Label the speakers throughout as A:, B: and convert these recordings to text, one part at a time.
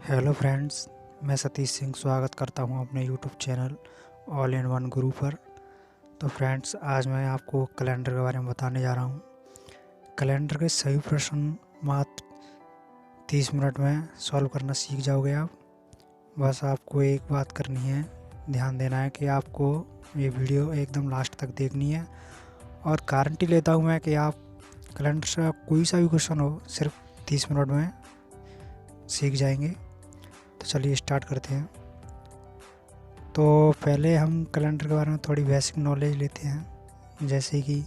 A: Hello friends, मैं सतीश सिंह स्वागत करता हूं अपने YouTube channel all in one गुरु पर। तो फ्रेंड्स, आज मैं आपको कैलेंडर के बारे में बताने जा रहा हूं। कैलेंडर के सभी प्रश्न मात्र 30 मिनट में सॉल्व करना सीख जाओगे आप। बस आपको एक बात करनी है, ध्यान देना है कि आपको ये वीडियो एकदम लास्ट तक देखनी है। और गारंटी लेता हूँ मैं कि आप कैलेंडर से कोई सा भी क्वेश्चन हो, सिर्फ 30 मिनट में सीख जाएंगे। तो चलिए स्टार्ट करते हैं। तो पहले हम कैलेंडर के बारे में थोड़ी बेसिक नॉलेज लेते हैं। जैसे कि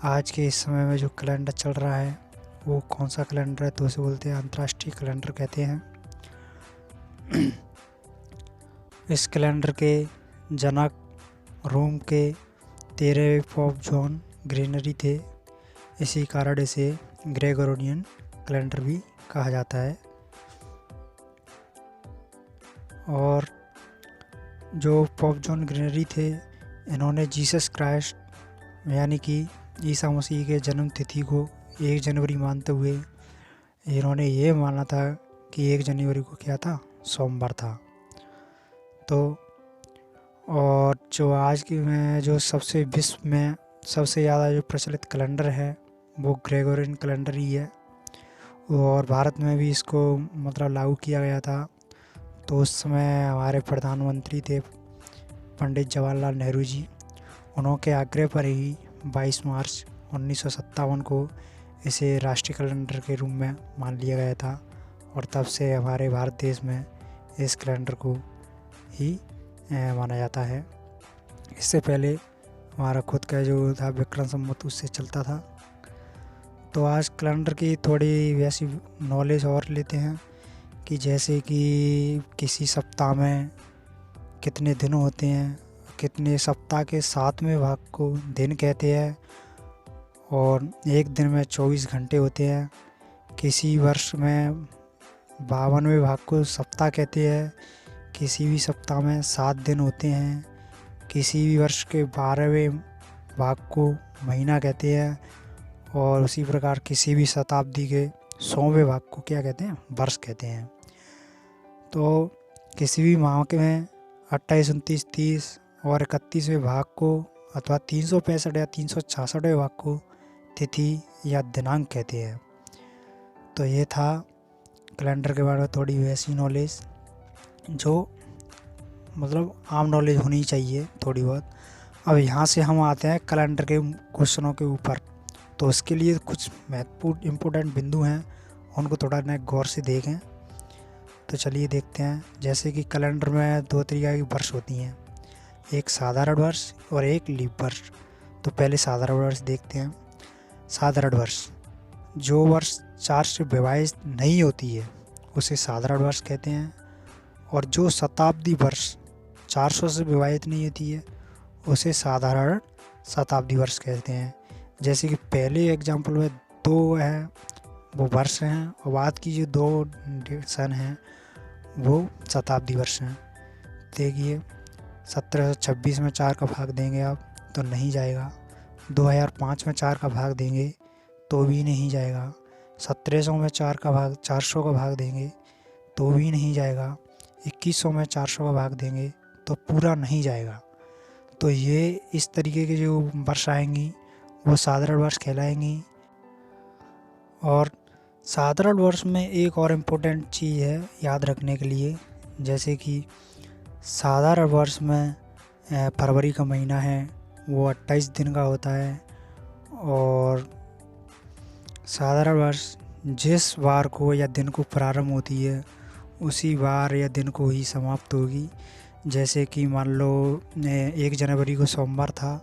A: आज के इस समय में जो कैलेंडर चल रहा है वो कौन सा कैलेंडर है, तो उसे बोलते हैं अंतर्राष्ट्रीय कैलेंडर कहते हैं। इस कैलेंडर के जनक रोम के 13वें पोप जॉन ग्रेगरी थे। इसी कारण इसे ग्रेगोरियन कैलेंडर भी कहा जाता है। और जो पोप जॉन ग्रेगरी थे, इन्होंने जीसस क्राइस्ट यानी कि ईसा मसीह के जन्म तिथि को 1 जनवरी मानते हुए इन्होंने ये माना था कि 1 जनवरी को क्या था, सोमवार था। तो और जो आज की में जो सबसे विश्व में सबसे ज़्यादा जो प्रचलित कैलेंडर है वो ग्रेगोरियन कैलेंडर ही है। और भारत में भी इसको मतलब लागू किया गया था। तो उस समय हमारे प्रधानमंत्री थे पंडित जवाहरलाल नेहरू जी। उनके आग्रह पर ही 22 मार्च 1957 को इसे राष्ट्रीय कैलेंडर के रूप में मान लिया गया था। और तब से हमारे भारत देश में इस कैलेंडर को ही माना जाता है। इससे पहले हमारा खुद का जो था विक्रम संवत, उससे चलता था। तो आज कैलेंडर की थोड़ी वैसी नॉलेज और लेते हैं कि जैसे कि किसी सप्ताह में कितने दिन होते हैं, कितने सप्ताह के 7वें भाग को दिन कहते हैं। और एक दिन में 24 घंटे होते हैं। किसी वर्ष में 52वें भाग को सप्ताह कहते हैं। किसी भी सप्ताह में 7 दिन होते हैं। किसी भी वर्ष के 12वें भाग को महीना कहते हैं। और उसी प्रकार किसी भी शताब्दी के 100वें भाग को क्या कहते हैं, वर्ष कहते हैं। तो किसी भी माह के में 28, 29, 30 और 31वें भाग को अथवा 365 या 366वें भाग को तिथि या दिनांक कहते हैं। तो ये था कैलेंडर के बारे में थोड़ी वैसी नॉलेज जो मतलब आम नॉलेज होनी चाहिए थोड़ी बहुत। अब यहाँ से हम आते हैं कैलेंडर के क्वेश्चनों के ऊपर। तो उसके लिए कुछ महत्वपूर्ण इम्पोर्टेंट बिंदु हैं, उनको थोड़ा न गौर से देखें। तो चलिए देखते हैं। जैसे कि कैलेंडर में 2 तरीक़ा की वर्ष होती हैं, एक साधारण वर्ष और एक लीप वर्ष। तो पहले साधारण वर्ष देखते हैं। साधारण वर्ष, जो वर्ष 4 से विभाजित नहीं होती है उसे साधारण वर्ष कहते हैं। और जो शताब्दी वर्ष 400 से विभाजित नहीं होती है उसे साधारण शताब्दी वर्ष कहते हैं। जैसे कि पहले एग्जाम्पल में 2 है वो वर्ष हैं, और बाद की जो 2 सन हैं वो शताब्दी वर्ष हैं। देखिए 1726 में 4 का भाग देंगे आप तो नहीं जाएगा। 2005 में 4 का भाग देंगे तो भी नहीं जाएगा। 1700 में 400 का भाग देंगे तो भी नहीं जाएगा। 2100 में 400 का भाग देंगे तो पूरा नहीं जाएगा। तो ये इस तरीके के जो वर्ष आएंगी वो साधारण वर्ष कहलाएंगी। और साधारण वर्ष में एक और इम्पोर्टेंट चीज़ है याद रखने के लिए। जैसे कि साधारण वर्ष में फरवरी का महीना है वो 28 दिन का होता है। और साधारण वर्ष जिस वार को या दिन को प्रारंभ होती है उसी वार या दिन को ही समाप्त होगी। जैसे कि मान लो 1 जनवरी को सोमवार था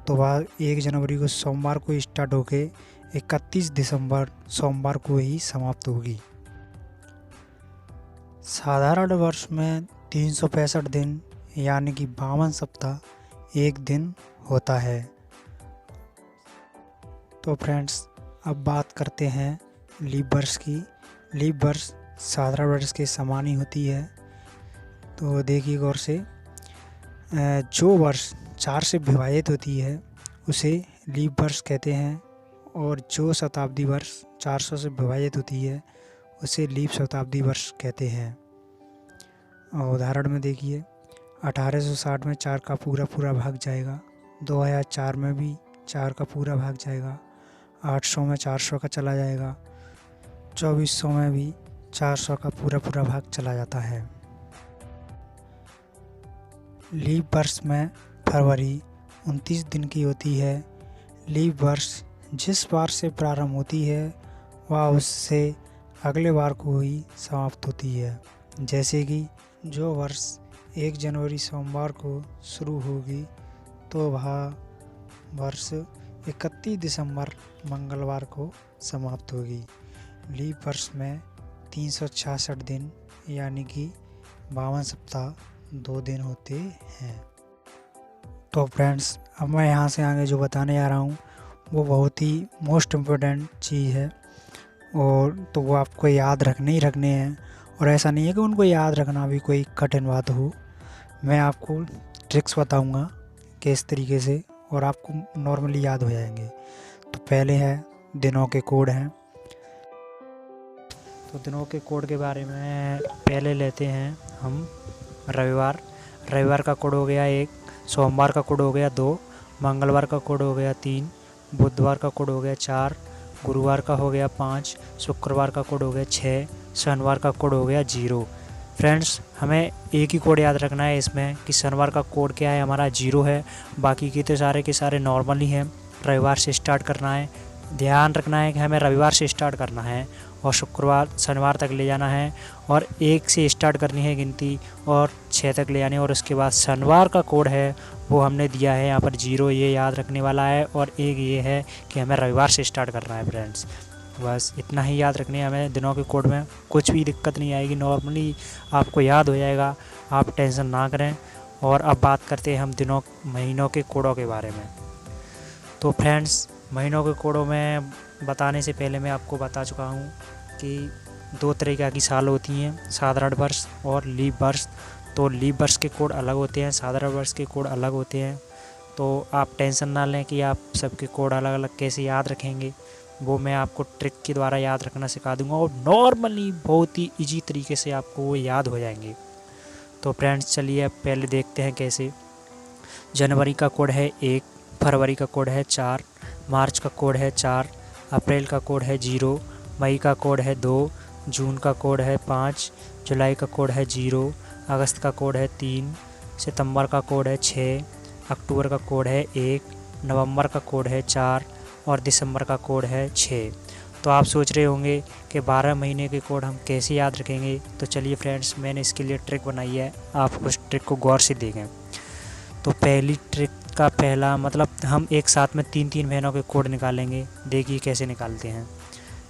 A: तो वह 1 जनवरी को सोमवार को स्टार्ट होके 31 दिसंबर सोमवार को ही समाप्त होगी। साधारण वर्ष में 365 दिन यानी कि 52 सप्ताह 1 दिन होता है। तो फ्रेंड्स, अब बात करते हैं लीप वर्ष की। लीप वर्ष साधारण वर्ष के समान ही होती है। तो देखिए गौर से, जो वर्ष 4 से विभाजित होती है उसे लीप वर्ष कहते हैं। और जो शताब्दी वर्ष 400 से विभाजित होती है उसे लीप शताब्दी वर्ष कहते हैं। और उदाहरण में देखिए, 1860 में 4 का पूरा पूरा भाग जाएगा, 2004 में भी 4 का पूरा भाग जाएगा, 800 में 400 का चला जाएगा, 2400 में भी 400 का पूरा पूरा भाग चला जाता है। लीप वर्ष में फरवरी 29 दिन की होती है। लीप वर्ष जिस बार से प्रारंभ होती है वह उससे अगले बार को ही समाप्त होती है। जैसे कि जो वर्ष 1 जनवरी सोमवार को शुरू होगी तो वह वर्ष 31 दिसंबर मंगलवार को समाप्त होगी। लीप वर्ष में 366 दिन यानी कि 52 सप्ताह 2 दिन होते हैं। तो फ्रेंड्स, अब मैं यहाँ से आगे जो बताने जा रहा हूँ वो बहुत ही मोस्ट इम्पोर्टेंट चीज़ है, और तो वो आपको याद रखने ही रखने हैं। और ऐसा नहीं है कि उनको याद रखना भी कोई कठिन बात हो। मैं आपको ट्रिक्स बताऊंगा कि इस तरीके से, और आपको नॉर्मली याद हो जाएंगे। तो पहले है दिनों के कोड हैं। तो दिनों के कोड के बारे में पहले लेते हैं हम रविवार का कोड हो गया 1, सोमवार का कोड हो गया 2, मंगलवार का कोड हो गया 3, बुधवार का कोड हो गया 4, गुरुवार का हो गया 5, शुक्रवार का कोड हो गया 6, शनिवार का कोड हो गया 0। फ्रेंड्स, हमें एक ही कोड याद रखना है इसमें कि शनिवार का कोड क्या है, हमारा 0 है। बाकी के सारे नॉर्मल ही हैं। रविवार से स्टार्ट करना है, ध्यान रखना है कि हमें रविवार से स्टार्ट करना है और शनिवार तक ले जाना है, और 1 से स्टार्ट करनी है गिनती और 6 तक ले जानी है। और उसके बाद शनिवार का कोड है वो हमने दिया है यहाँ पर 0, ये याद रखने वाला है। और एक ये है कि हमें रविवार से स्टार्ट करना है। फ्रेंड्स, बस इतना ही याद रखने हमें दिनों के कोड में, कुछ भी दिक्कत नहीं आएगी, नॉर्मली आपको याद हो जाएगा, आप टेंशन ना करें। और अब बात करते हैं हम महीनों के कोडों के बारे में। तो फ्रेंड्स, महीनों के कोडों में बताने से पहले मैं आपको बता चुका हूँ कि 2 तरीक़ा की साल होती हैं, साधारण वर्ष और लीप वर्ष। तो लीप वर्ष के कोड अलग होते हैं, साधारण वर्ष के कोड अलग होते हैं। तो आप टेंशन ना लें कि आप सबके कोड अलग अलग कैसे याद रखेंगे, वो मैं आपको ट्रिक के द्वारा याद रखना सिखा दूंगा, और नॉर्मली बहुत ही इजी तरीके से आपको वो याद हो जाएंगे। तो फ्रेंड्स, चलिए अब पहले देखते हैं कैसे। जनवरी का कोड है 1, फरवरी का कोड है 4, मार्च का कोड है 4, अप्रैल का कोड है 0, मई का कोड है 2, जून का कोड है 5, जुलाई का कोड है 0, अगस्त का कोड है 3, सितंबर का कोड है 6, अक्टूबर का कोड है 1, नवंबर का कोड है 4 और दिसंबर का कोड है 6। तो आप सोच रहे होंगे कि 12 महीने के कोड हम कैसे याद रखेंगे। तो चलिए फ्रेंड्स, मैंने इसके लिए ट्रिक बनाई है, आप उस ट्रिक को गौर से देखें। तो पहली ट्रिक का पहला मतलब, हम एक साथ में 3-3 महीनों के कोड निकालेंगे। देखिए कैसे निकालते हैं।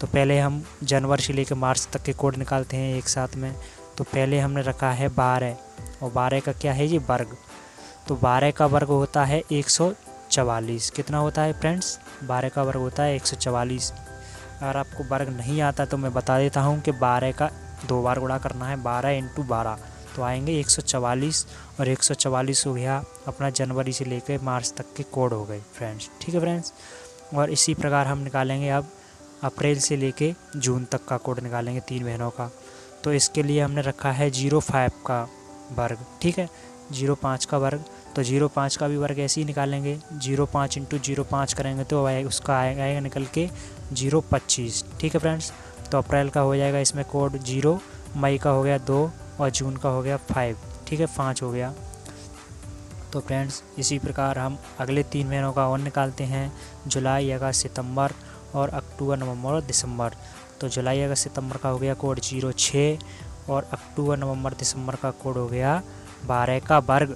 A: तो पहले हम जनवरी से लेकर मार्च तक के कोड निकालते हैं एक साथ में। तो पहले हमने रखा है 12, और 12 का क्या है ये वर्ग। तो 12 का वर्ग होता है 144। कितना होता है फ्रेंड्स? 12 का वर्ग होता है 144। अगर आपको वर्ग नहीं आता तो मैं बता देता हूँ कि 12 का 2 बार गुणा करना है, 12 × 12 तो आएंगे 144, और 144 हो गया अपना जनवरी से लेकर मार्च तक के कोड हो गए फ्रेंड्स। ठीक है फ्रेंड्स, और इसी प्रकार हम निकालेंगे अब अप्रैल से लेके जून तक का कोड निकालेंगे 3 महीनों का। तो इसके लिए हमने रखा है 05 का वर्ग। ठीक है, 05 का वर्ग। तो 05 का भी वर्ग ऐसे ही निकालेंगे, 05 × 05 करेंगे तो उसका आएगा निकल के 025। ठीक है फ्रेंड्स, तो अप्रैल का हो जाएगा इसमें कोड 0, मई का हो गया 2 और जून का हो गया 5। ठीक है, 5 हो गया। तो फ्रेंड्स, इसी प्रकार हम अगले 3 महीनों का और निकालते हैं, जुलाई, अगस्त, सितंबर और अक्टूबर, नवंबर और दिसंबर। तो जुलाई, अगस्त, सितंबर का हो गया कोड 06, और अक्टूबर, नवंबर, दिसंबर का कोड हो गया 12 का वर्ग।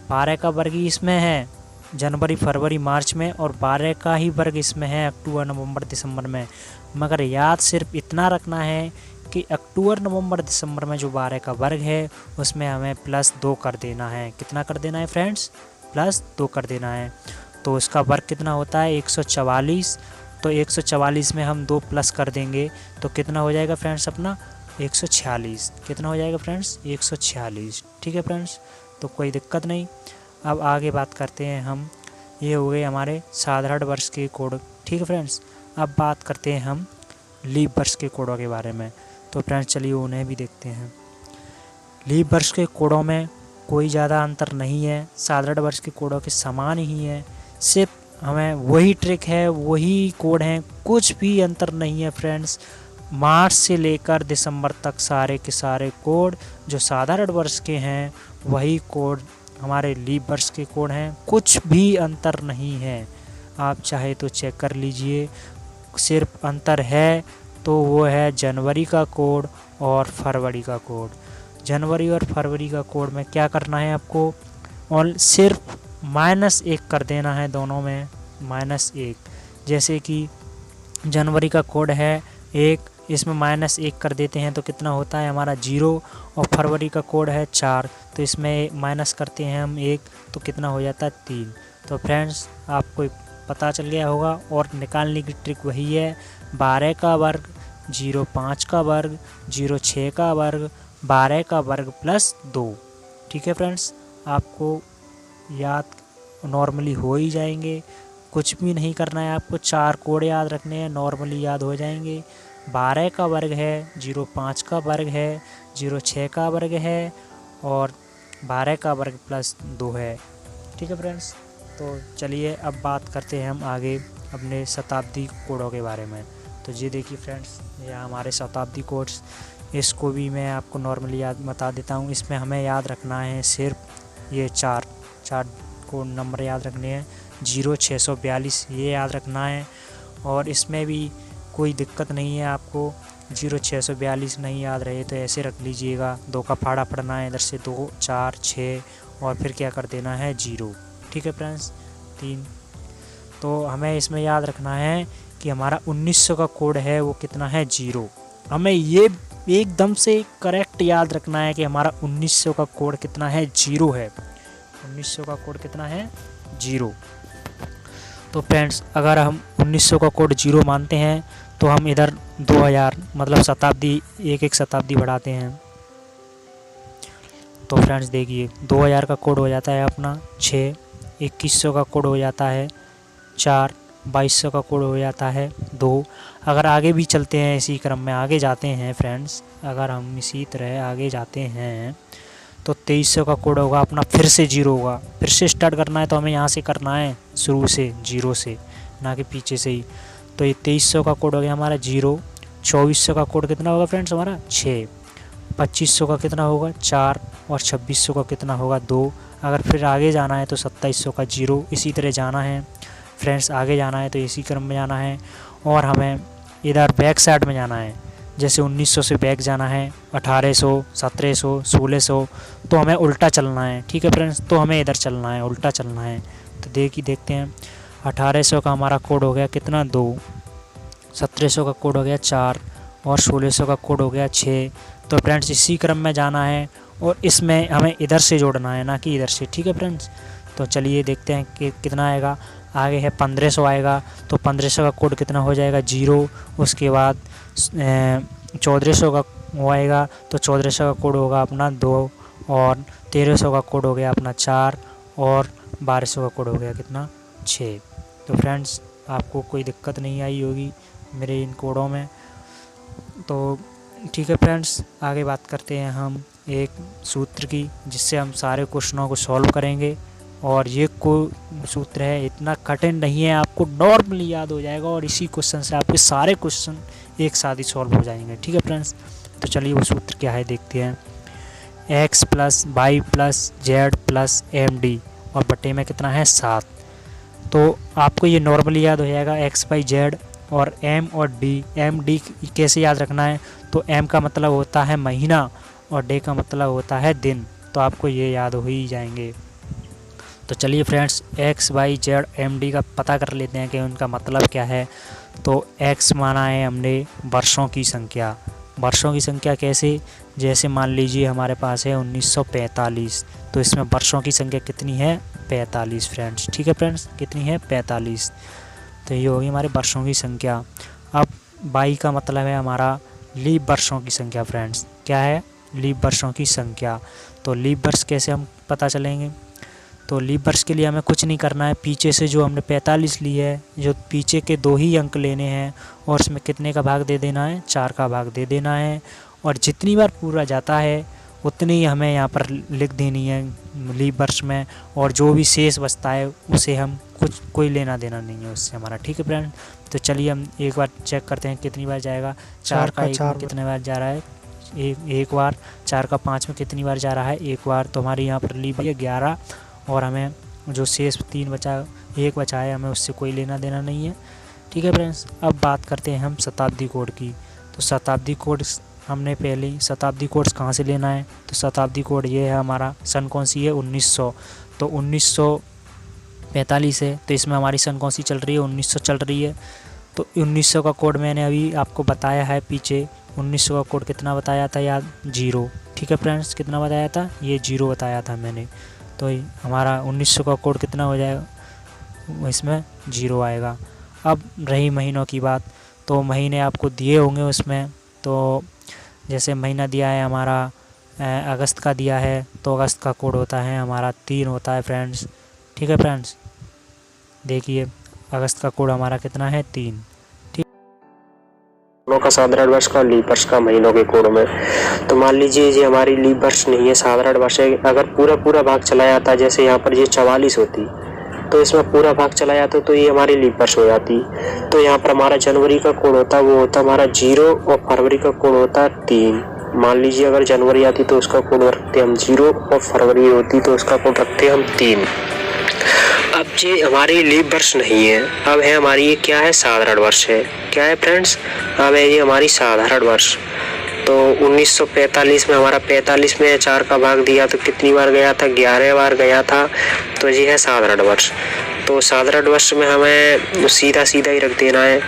A: 12 का वर्ग ही इसमें है जनवरी, फरवरी, मार्च में, और 12 का ही वर्ग इसमें है अक्टूबर, नवंबर, दिसंबर में। मगर याद सिर्फ इतना रखना है कि अक्टूबर, नवंबर, दिसंबर में जो 12 का वर्ग है उसमें हमें +2 कर देना है। कितना कर देना है फ्रेंड्स? +2 कर देना है। तो उसका वर्ग कितना होता है? 144। तो 144 में हम 2 प्लस कर देंगे तो कितना हो जाएगा फ्रेंड्स अपना? 146। कितना हो जाएगा फ्रेंड्स? 146। ठीक है फ्रेंड्स, तो कोई दिक्कत नहीं। अब आगे बात करते हैं हम, ये हो गए हमारे साधारण वर्ष के कोड। ठीक है फ्रेंड्स, अब बात करते हैं हम लीप वर्ष के कोडों के बारे में।
B: तो फ्रेंड्स चलिए उन्हें भी देखते हैं। लीप वर्ष के कोडों में कोई ज़्यादा अंतर नहीं है, साधारण वर्ष के कोडों के समान ही है। सिर्फ हमें वही ट्रिक है, वही कोड हैं, कुछ भी अंतर नहीं है फ्रेंड्स। मार्च से लेकर दिसंबर तक सारे के सारे कोड जो साधारण वर्ष के हैं वही कोड हमारे लीप वर्ष के कोड हैं, कुछ भी अंतर नहीं है। आप चाहे तो चेक कर लीजिए। सिर्फ अंतर है तो वो है जनवरी का कोड और फरवरी का कोड। जनवरी और फरवरी का कोड में क्या करना है आपको, और सिर्फ -1 कर देना है दोनों में, -1। जैसे कि जनवरी का कोड है 1, इसमें -1 कर देते हैं तो कितना होता है हमारा 0, और फरवरी का कोड है 4 तो इसमें माइनस करते हैं हम 1 तो कितना हो जाता है 3। तो फ्रेंड्स आपको पता चल गया होगा। और निकालने की ट्रिक वही है, 12 का वर्ग, 0.5 का वर्ग, 0.6 का वर्ग, 12 का वर्ग प्लस 2। ठीक है फ्रेंड्स, आपको याद नॉर्मली हो ही जाएंगे, कुछ भी नहीं करना है आपको। 4 कोड याद रखने हैं, नॉर्मली याद हो जाएंगे। 12 का वर्ग है, 0.5 का वर्ग है, 0.6 का वर्ग है और 12 का वर्ग प्लस 2 है। ठीक है फ्रेंड्स, तो चलिए अब बात करते हैं हम आगे अपने शताब्दी कोडों के बारे में। तो ये देखिए फ्रेंड्स, ये हमारे शताब्दी कोड्स, इसको भी मैं आपको नॉर्मली याद बता देता हूँ। इसमें हमें याद रखना है सिर्फ ये चार कोड नंबर याद रखने हैं। 0642 ये याद रखना है, और इसमें भी कोई दिक्कत नहीं है आपको। 0642 नहीं याद रहे तो ऐसे रख लीजिएगा, 2 का फाड़ा पढ़ना है, इधर से 2, 4, 6 और फिर क्या कर देना है 0। ठीक है फ्रेंड्स, 3। तो हमें इसमें याद रखना है कि हमारा 1900 का कोड है वो कितना है 0। हमें ये एकदम से करेक्ट याद रखना है कि हमारा 1900 का कोड कितना है 0 है। 1900 का कोड कितना है 0। तो फ्रेंड्स अगर हम 1900 का कोड 0 मानते हैं तो हम इधर 2000 मतलब शताब्दी एक शताब्दी बढ़ाते हैं। तो फ्रेंड्स देखिए 2000 का कोड हो जाता है अपना 6, 2100 का कोड हो जाता है 4, 2200 का कोड हो जाता है 2। अगर आगे भी चलते हैं इसी क्रम में आगे जाते हैं फ्रेंड्स, अगर हम इसी तरह आगे जाते हैं तो 2300 का कोड होगा अपना फिर से 0 होगा। फिर से स्टार्ट करना है तो हमें यहाँ से करना है शुरू से 0 से, ना कि पीछे से ही। तो ये 2300 का कोड हो गया हमारा 0। 2400 का कोड कितना होगा फ्रेंड्स हमारा 6। 2500 का कितना होगा 4 और 2600 का कितना होगा 2। अगर फिर आगे जाना है तो 2700 का 0। इसी तरह जाना है फ्रेंड्स, आगे जाना है तो इसी क्रम में जाना है। और हमें इधर बैक साइड में जाना है, जैसे 1900 से बैक जाना है 1800, 1700, 1600, तो हमें उल्टा चलना है। ठीक है फ्रेंड्स, तो हमें इधर चलना है, उल्टा चलना है। तो देखते हैं 1800 का हमारा कोड हो गया कितना 2, 1700 का कोड हो गया 4 और 1600 का कोड हो गया 6। तो फ्रेंड्स इसी क्रम में जाना है और इसमें हमें इधर से जोड़ना है, ना कि इधर से। ठीक है फ्रेंड्स, तो चलिए देखते हैं कि कितना आएगा। आगे है 1500 आएगा, तो 1500 का कोड कितना हो जाएगा 0। उसके बाद 1400 का वो आएगा, तो 1400 का कोड होगा अपना 2 और 1300 का कोड हो गया अपना 4 और 1200 का कोड हो गया कितना 6। तो फ्रेंड्स आपको कोई दिक्कत नहीं आई होगी मेरे इन कोडों में। तो ठीक है फ्रेंड्स, आगे बात करते हैं हम एक सूत्र की, जिससे हम सारे क्वेश्चनों को सॉल्व करेंगे। और ये सूत्र है इतना कठिन नहीं है, आपको नॉर्मली याद हो जाएगा और इसी क्वेश्चन से आपके सारे क्वेश्चन एक साथ ही सॉल्व हो जाएंगे। ठीक है फ्रेंड्स, तो चलिए वो सूत्र क्या है देखते हैं। x + y + z + md और बटे में कितना है 7। तो आपको ये नॉर्मली याद हो जाएगा x, y, z और m और d। md कैसे याद रखना है, तो m का मतलब होता है महीना और d का मतलब होता है दिन। तो आपको ये याद हो ही जाएंगे। तो चलिए friends x, y, z, md का पता कर लेते हैं कि उनका मतलब क्या है। तो x माना है हमने वर्षों की संख्या। वर्षों की संख्या कैसे, जैसे मान लीजिए हमारे पास है 1945, तो इसमें वर्षों की संख्या कितनी है 45 फ्रेंड्स। ठीक है फ्रेंड्स, कितनी है 45। तो ये होगी हमारे वर्षों की संख्या। अब y का मतलब है हमारा लीप वर्षों की संख्या फ्रेंड्स। क्या है, लीप वर्षों की संख्या। तो लीप वर्ष कैसे हम पता चलेंगे, तो लीप वर्ष के लिए हमें कुछ नहीं करना है। पीछे से जो हमने 45 ली है, जो पीछे के 2 ही अंक लेने हैं और इसमें कितने का भाग दे देना है, 4 का भाग दे देना है। और जितनी बार पूरा जाता है उतनी ही हमें यहाँ पर लिख देनी है लीप वर्ष में, और जो भी शेष बचता है उसे हम कोई लेना देना नहीं है उससे हमारा। ठीक है फ्रेंड, तो चलिए हम एक बार चेक करते हैं कितनी बार जाएगा। 4 का 1 में कितने बार जा रहा है, एक बार। 4 का 5 में कितनी बार जा रहा है, 1 बार। तो हमारी यहाँ पर लीप 11, और हमें जो शेष 1 बचा है हमें उससे कोई लेना देना नहीं है। ठीक है फ्रेंड्स, अब बात करते हैं हम शताब्दी कोड की। तो शताब्दी कोड हमने पहले शताब्दी कोड्स कहाँ से लेना है, तो शताब्दी कोड ये है हमारा। सन कौन सी है, 1900। तो 1945 है, तो इसमें हमारी सन कौन सी चल रही है, 1900 चल रही है। तो 1900 का कोड मैंने अभी आपको बताया है पीछे। 1900 का कोड कितना बताया था याद, 0। ठीक है फ्रेंड्स, कितना बताया था, ये 0 बताया था मैंने। तो हमारा 1900 का कोड कितना हो जाएगा, इसमें 0 आएगा। अब रही महीनों की बात, तो महीने आपको दिए होंगे उसमें। तो जैसे महीना दिया है हमारा अगस्त का दिया है, तो अगस्त का कोड होता है हमारा 3 होता है फ्रेंड्स। ठीक है फ्रेंड्स, देखिए अगस्त का कोड हमारा कितना है, 3।
C: का साधारण वर्ष का लीप वर्ष का महीनों के कोड में। तो मान लीजिए ये हमारी लीप वर्ष नहीं है, साधारण वर्ष है। अगर पूरा भाग चला जाता, जैसे यहाँ पर ये 44 होती, तो इसमें पूरा भाग चला जाता तो ये हमारी लीप वर्ष हो जाती। तो यहाँ पर हमारा जनवरी का कोड होता, वो होता हमारा 0, और फरवरी का कोड होता 3। मान लीजिए अगर जनवरी आती तो उसका कोड रखते हम 0, और फरवरी होती तो उसका कोड रखते हम 3। अब ये हमारी लीप वर्ष नहीं है, अब है हमारी ये क्या है, साधारण वर्ष है। क्या है फ्रेंड्स, अब है ये हमारी साधारण वर्ष। तो 1945 में हमारा 45 में 4 का भाग दिया तो कितनी बार गया था, 11 बार गया था। तो ये है साधारण वर्ष। तो साधारण वर्ष में हमें सीधा ही रख देना है।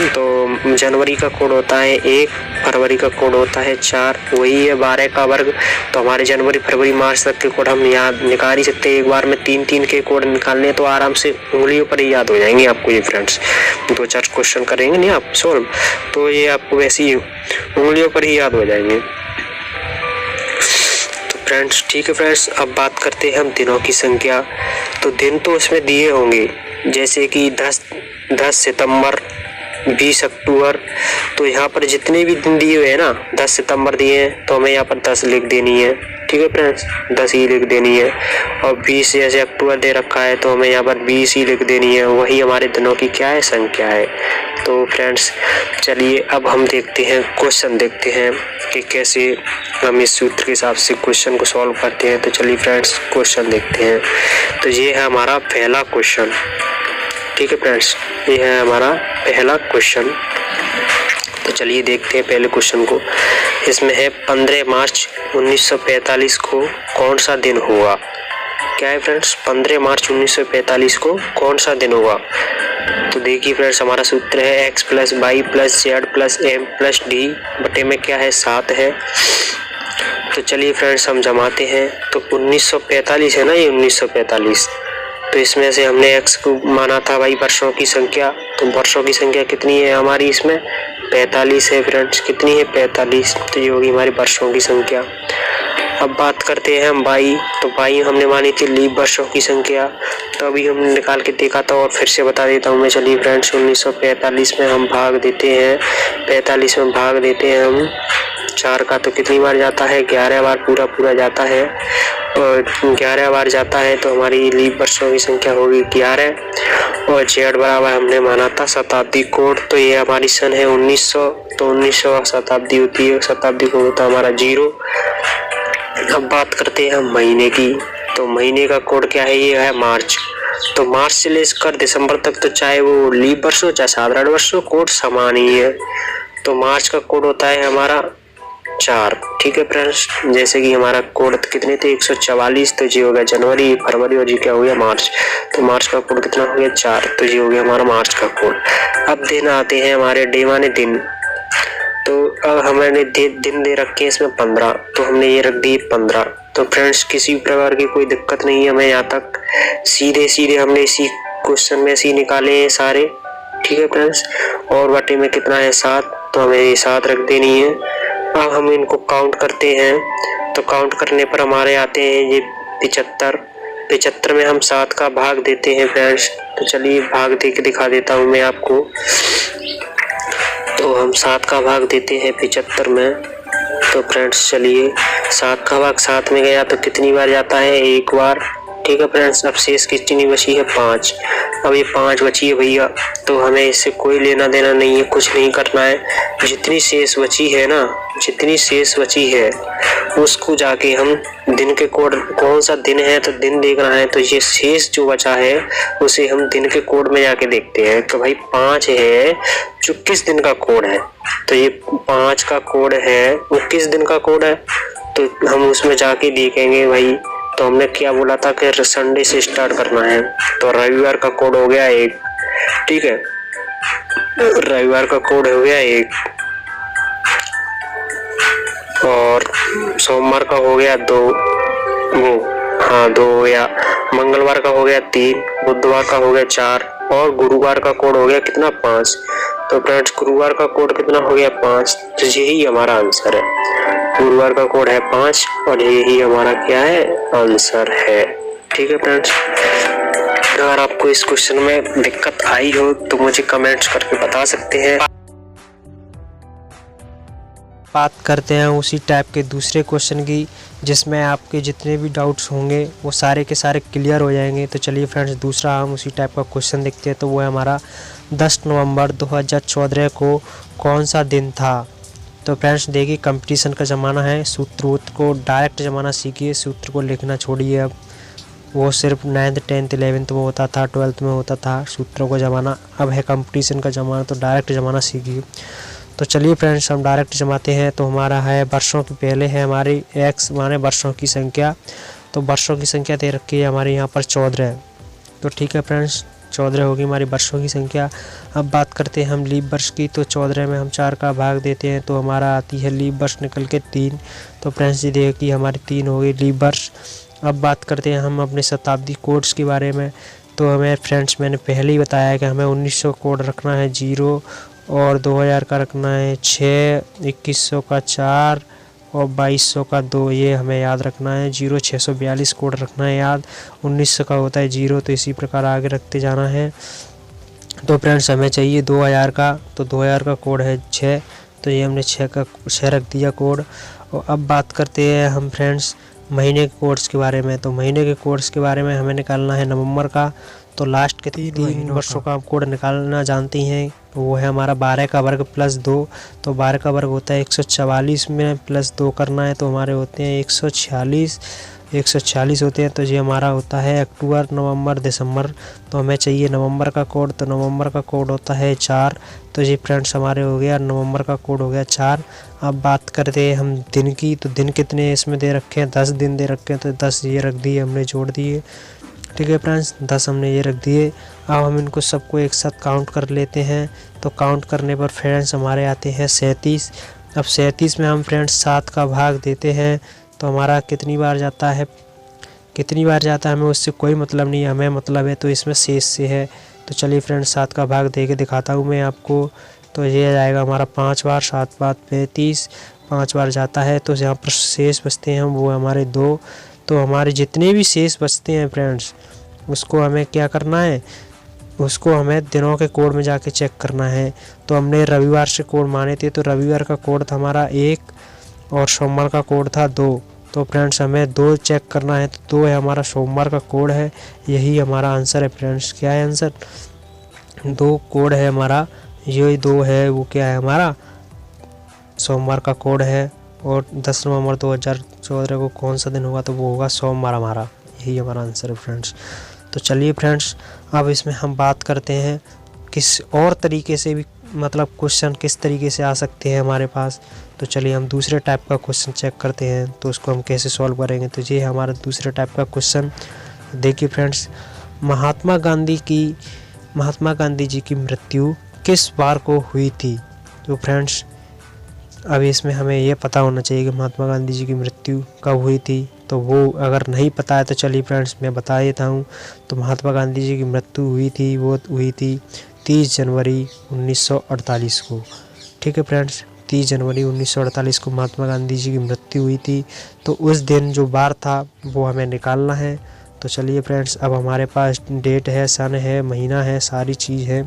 C: तो जनवरी का कोड होता है 1, फरवरी का कोड होता है 4, वही है 12 का वर्ग। तो हमारे जनवरी फरवरी मार्च तक के कोड हम याद निकाल ही सकते हैं। एक बार में 3 के कोड निकालने तो आराम से उंगलियों पर ही याद हो जाएंगे आपको ये फ्रेंड्स। 2-4 क्वेश्चन करेंगे नहीं आप सोल्व, तो ये आपको वैसे ही उंगलियों पर ही याद हो जाएंगे। तो फ्रेंड्स ठीक है फ्रेंड्स, अब बात करते हैं हम दिनों की संख्या। तो दिन तो उसमें दिए होंगे, जैसे कि 10 सितंबर, 20 अक्टूबर। तो यहाँ पर जितने भी दिन दिए हुए हैं ना, 10 सितंबर दिए हैं तो हमें यहाँ पर 10 लिख देनी है। ठीक है फ्रेंड्स, 10 ही लिख देनी है। और 20 जैसे अक्टूबर दे रखा है तो हमें यहाँ पर 20 ही लिख देनी है। वही हमारे दिनों की क्या है, संख्या है। तो फ्रेंड्स चलिए अब हम देखते हैं, क्वेश्चन देखते हैं कि कैसे हम इस सूत्र के हिसाब से क्वेश्चन को सॉल्व करते हैं। तो चलिए फ्रेंड्स क्वेश्चन देखते हैं। तो ये है हमारा पहला क्वेश्चन। ठीक है फ्रेंड्स, ये है हमारा पहला क्वेश्चन। तो चलिए देखते हैं पहले क्वेश्चन को। इसमें है 15 मार्च 1945 को कौन सा दिन हुआ। क्या है फ्रेंड्स, 15 मार्च 1945 को कौन सा दिन हुआ। तो देखिए फ्रेंड्स, हमारा सूत्र है x + y + z + m + d बटे में क्या है, 7 है। तो चलिए फ्रेंड्स हम जमाते हैं। तो 1945 है ना, ये 1945। तो इसमें से हमने x को माना था भाई वर्षों की संख्या। तो वर्षों की संख्या कितनी है हमारी, इसमें 45 है फ्रेंड्स। कितनी है, 45। तो ये होगी हमारी वर्षों की संख्या। अब बात करते हैं हम बाई। तो बाई हमने मानी थी लीप वर्षों की संख्या, तो अभी हमने निकाल के देखा था और फिर से बता देता हूँ मैं। चलिए फ्रेंड्स, 1945 में हम भाग देते हैं, 45 में भाग देते हैं हम 4 का, तो कितनी बार जाता है, 11 बार पूरा जाता है। और 11 बार जाता है तो हमारी लीप वर्षों की संख्या होगी 11। और जेड बराबर हमने माना था शताब्दी कोड। तो ये हमारी सन है 1900, तो 1900 शताब्दी होती है, शताब्दी कोड होता है हमारा 0। अब बात करते हैं हम महीने की। तो महीने का कोड क्या है, ये है मार्च। तो मार्च से लेकर दिसंबर तक, तो चाहे वो लीप वर्ष हो चाहे साधारण वर्ष हो, कोड समान ही है। तो मार्च का कोड होता है हमारा 4। ठीक है फ्रेंड्स, जैसे कि हमारा कोड कितने थे, 144। तो जी हो गया जनवरी, फरवरी, और जी क्या हो गया, मार्च। तो मार्च का कोड कितना हो गया, 4। तो जी हो गया हमारा मार्च का कोड। अब दिन आते हैं हमारे डे माने दिन। तो अब हमने दिन दे रखे हैं इसमें 15, तो हमने ये रख दी 15। तो फ्रेंड्स किसी प्रकार की कोई दिक्कत नहीं है हमें यहाँ तक, सीधे हमने इसी क्वेश्चन में से निकाले हैं सारे। ठीक है फ्रेंड्स, और बटे में कितना है, 7, तो हमें ये 7 रख देनी है। अब हम इनको काउंट करते हैं। तो काउंट करने पर हमारे आते हैं ये 75, 75 में हम 7 का भाग देते हैं फ्रेंड्स। तो चलिए भाग दे के दिखा देता हूँ मैं आपको। तो हम 7 का भाग देते हैं 75 में। तो फ्रेंड्स चलिए 7 का भाग 7 में गया तो कितनी बार जाता है? एक बार। ठीक है फ्रेंड्स, अब शेष कितनी बची है? 5। अब ये 5 बची है भैया, तो हमें इससे कोई लेना देना नहीं है, कुछ नहीं करना है। जितनी शेष बची है ना, जितनी शेष बची है उसको जाके हम दिन के कोड, कौन सा दिन है तो दिन देखना है। तो ये शेष जो बचा है उसे हम दिन के कोड में जाके देखते हैं कि भाई 5 है जो किस दिन का कोड है। तो ये 5 का कोड है वो किस दिन का कोड है, तो हम उसमें जाके देखेंगे भाई। तो हमने क्या बोला था कि संडे से स्टार्ट करना है, तो रविवार का कोड हो गया 1। ठीक है, रविवार का कोड हो गया 1, और सोमवार का हो गया 2, वो 2 हो गया। मंगलवार का हो गया 3, बुधवार का हो गया 4, और गुरुवार का कोड हो गया कितना? 5। तो फ्रेंड्स गुरुवार का कोड कितना हो गया? 5। तो यही हमारा आंसर है। गुरुवार का कोड है 5 और यही हमारा क्या है? आंसर है। ठीक है फ्रेंड्स, अगर आपको इस क्वेश्चन में दिक्कत आई हो तो मुझे कमेंट्स करके बता सकते हैं।
B: बात करते हैं उसी टाइप के दूसरे क्वेश्चन की, जिसमें आपके जितने भी डाउट्स होंगे वो सारे के सारे क्लियर हो जाएंगे। तो चलिए फ्रेंड्स दूसरा हम उसी टाइप का क्वेश्चन देखते हैं। तो वो है हमारा 10 नवंबर 2014 को कौन सा दिन था। तो फ्रेंड्स देखिए कंपटीशन का ज़माना है, सूत्र को डायरेक्ट ज़माना सीखिए, सूत्र को लिखना छोड़िए। अब वो सिर्फ 9th 10th 11th में होता था, 12th में होता था सूत्रों का ज़माना। अब है कंपटीशन का ज़माना, तो डायरेक्ट ज़माना सीखिए। तो चलिए फ्रेंड्स हम डायरेक्ट जमाते हैं। तो हमारा है वर्षों के पहले है हमारी x माने वर्षों की संख्या। तो वर्षों की संख्या दे रखी है हमारे यहाँ पर 14। तो ठीक है फ्रेंड्स 14 होगी हमारी वर्षों की संख्या। अब बात करते हैं हम लीप वर्ष की। तो 14 में हम 4 का भाग देते हैं तो हमारा आती है लीप वर्ष निकल के 3। तो फ्रेंड्स ये देखिए कि हमारी 3 हो गई लीप वर्ष। अब बात करते हैं हम अपने शताब्दी कोड्स के बारे में। तो हमें फ्रेंड्स मैंने पहले ही बताया कि हमें 1900 कोड रखना है 0, और 2000 का रखना है 6, 2100 का 4 और 2200 का 2, ये हमें याद रखना है। 0642 कोड रखना है याद। 1900 का होता है 0, तो इसी प्रकार आगे रखते जाना है। तो फ्रेंड्स हमें चाहिए 2000 का, तो 2000 का कोड है 6, तो ये हमने 6 रख दिया कोड। और अब बात करते हैं हम फ्रेंड्स महीने के कोड्स के बारे में। तो महीने के कोड्स के बारे में हमें निकालना है नवंबर का। तो लास्ट के 3 वर्षों का आप कोड निकालना जानती हैं, तो वो है हमारा 12 का वर्ग प्लस 2। तो 12 का वर्ग होता है 144 में प्लस 2 करना है, तो हमारे होते हैं 146 होते हैं। तो ये हमारा होता है अक्टूबर, नवंबर, दिसंबर। तो हमें चाहिए नवंबर का कोड, तो नवंबर का कोड होता है 4। तो ये फ्रेंड्स हमारे हो गया नवंबर का कोड हो गया 4। अब बात करते हैं हम दिन की। तो दिन कितने इसमें दे रखे हैं? 10 दिन दे रखे हैं, तो 10 ये रख दिए हमने, जोड़ दिए। ठीक है फ्रेंड्स 10 हमने ये रख दिए। अब हम इनको सबको एक साथ काउंट कर लेते हैं। तो काउंट करने पर फ्रेंड्स हमारे आते हैं 37। अब 37 में हम फ्रेंड्स 7 का भाग देते हैं, तो हमारा कितनी बार जाता है हमें उससे कोई मतलब नहीं है, हमें मतलब है तो इसमें शेष से है। तो चलिए फ्रेंड्स 7 का भाग दे के दिखाता हूँ मैं आपको। तो ये जाएगा हमारा 5 बार, 7 बार 35, 5 बार जाता है। तो यहाँ पर शेष बचते हैं वो हमारे 2। तो हमारे जितने भी शेष बचते हैं फ्रेंड्स उसको हमें क्या करना है, उसको हमें दिनों के कोड में जाके चेक करना है। तो हमने रविवार से कोड माने थे, तो रविवार का कोड था हमारा 1 और सोमवार का कोड था 2। तो फ्रेंड्स हमें 2 चेक करना है, तो 2 है हमारा सोमवार का कोड है। यही हमारा आंसर है फ्रेंड्स। क्या है आंसर? 2 कोड है हमारा, यही 2 है वो क्या है हमारा सोमवार का कोड है। और 10 नवंबर 2014 को कौन सा दिन होगा, तो वो होगा सोमवार हमारा। यही हमारा आंसर है फ्रेंड्स। तो चलिए फ्रेंड्स अब इसमें हम बात करते हैं किस और तरीके से भी, मतलब क्वेश्चन किस तरीके से आ सकते हैं हमारे पास। तो चलिए हम दूसरे टाइप का क्वेश्चन चेक करते हैं, तो उसको हम कैसे सॉल्व करेंगे। तो ये है हमारा दूसरे टाइप का क्वेश्चन। देखिए फ्रेंड्स महात्मा गांधी जी की मृत्यु किस बार को हुई थी। तो फ्रेंड्स अब इसमें हमें ये पता होना चाहिए कि महात्मा गांधी जी की मृत्यु कब हुई थी। तो वो अगर नहीं पता है तो चलिए फ्रेंड्स मैं बता देता हूँ। तो महात्मा गांधी जी की मृत्यु हुई थी 30 जनवरी 1948 को। ठीक है फ्रेंड्स 30 जनवरी 1948 को महात्मा गांधी जी की मृत्यु हुई थी। तो उस दिन जो बार था वो हमें निकालना है।
D: तो चलिए फ्रेंड्स, अब हमारे पास डेट है, सन है, महीना है, सारी चीज़ है,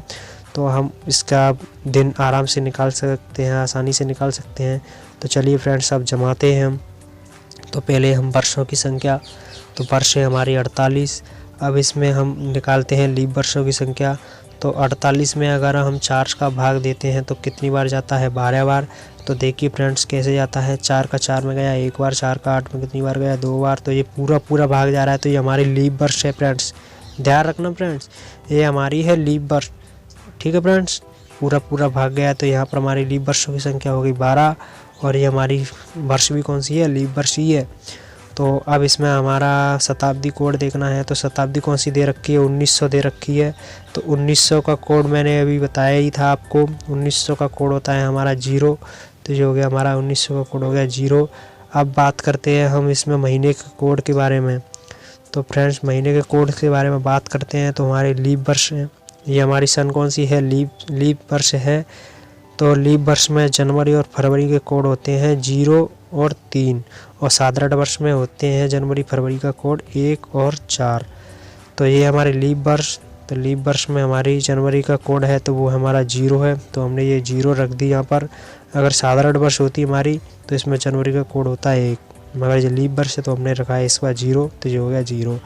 D: तो हम इसका दिन आराम से निकाल सकते हैं, आसानी से निकाल सकते हैं। तो चलिए फ्रेंड्स, अब जमाते हैं हम। तो पहले हम वर्षों की संख्या, तो वर्ष है हमारी 48। अब इसमें हम निकालते हैं लीप वर्षों की संख्या। तो 48 में अगर हम 4 का भाग देते हैं तो कितनी बार जाता है? 12 बार। तो देखिए फ्रेंड्स कैसे जाता है, 4 का 4 में गया 1 बार, 4 का 8 में कितनी बार गया? 2 बार। तो ये पूरा भाग जा रहा है, तो ये हमारी लीप वर्ष है फ्रेंड्स। ध्यान रखना फ्रेंड्स, ये हमारी है लीप वर्ष, ठीक है फ्रेंड्स। पूरा भाग गया, तो यहाँ पर हमारी लीप वर्षों की संख्या हो गई 12, और ये हमारी वर्ष भी कौन सी है? लीप वर्ष ही है। तो अब इसमें हमारा शताब्दी कोड देखना है, तो शताब्दी कौन सी दे रखी है? 1900 दे रखी है। तो 1900 का कोड मैंने अभी बताया ही था आपको, 1900 का कोड होता है हमारा 0। तो ये हो गया हमारा 1900 का कोड हो गया 0। अब बात करते हैं हम इसमें महीने के कोड के बारे में। तो फ्रेंड्स, महीने के कोड के बारे में बात करते हैं, तो हमारे लीप वर्ष है, ये हमारी सन कौन सी है? लीप वर्ष है। तो लीप वर्ष में जनवरी और फरवरी के कोड होते हैं 0 और 3, और साधारण वर्ष में होते हैं जनवरी फरवरी का कोड 1 और 4। तो ये हमारे लीप वर्ष, तो लीप वर्ष में हमारी जनवरी का कोड है तो वो हमारा 0 है, तो हमने ये 0 रख दी यहाँ पर। अगर साधारण वर्ष होती हमारी तो इसमें जनवरी का कोड होता है 1, मगर ये लीप वर्ष है तो हमने रखा है इसका 0, तो ये हो गया 0।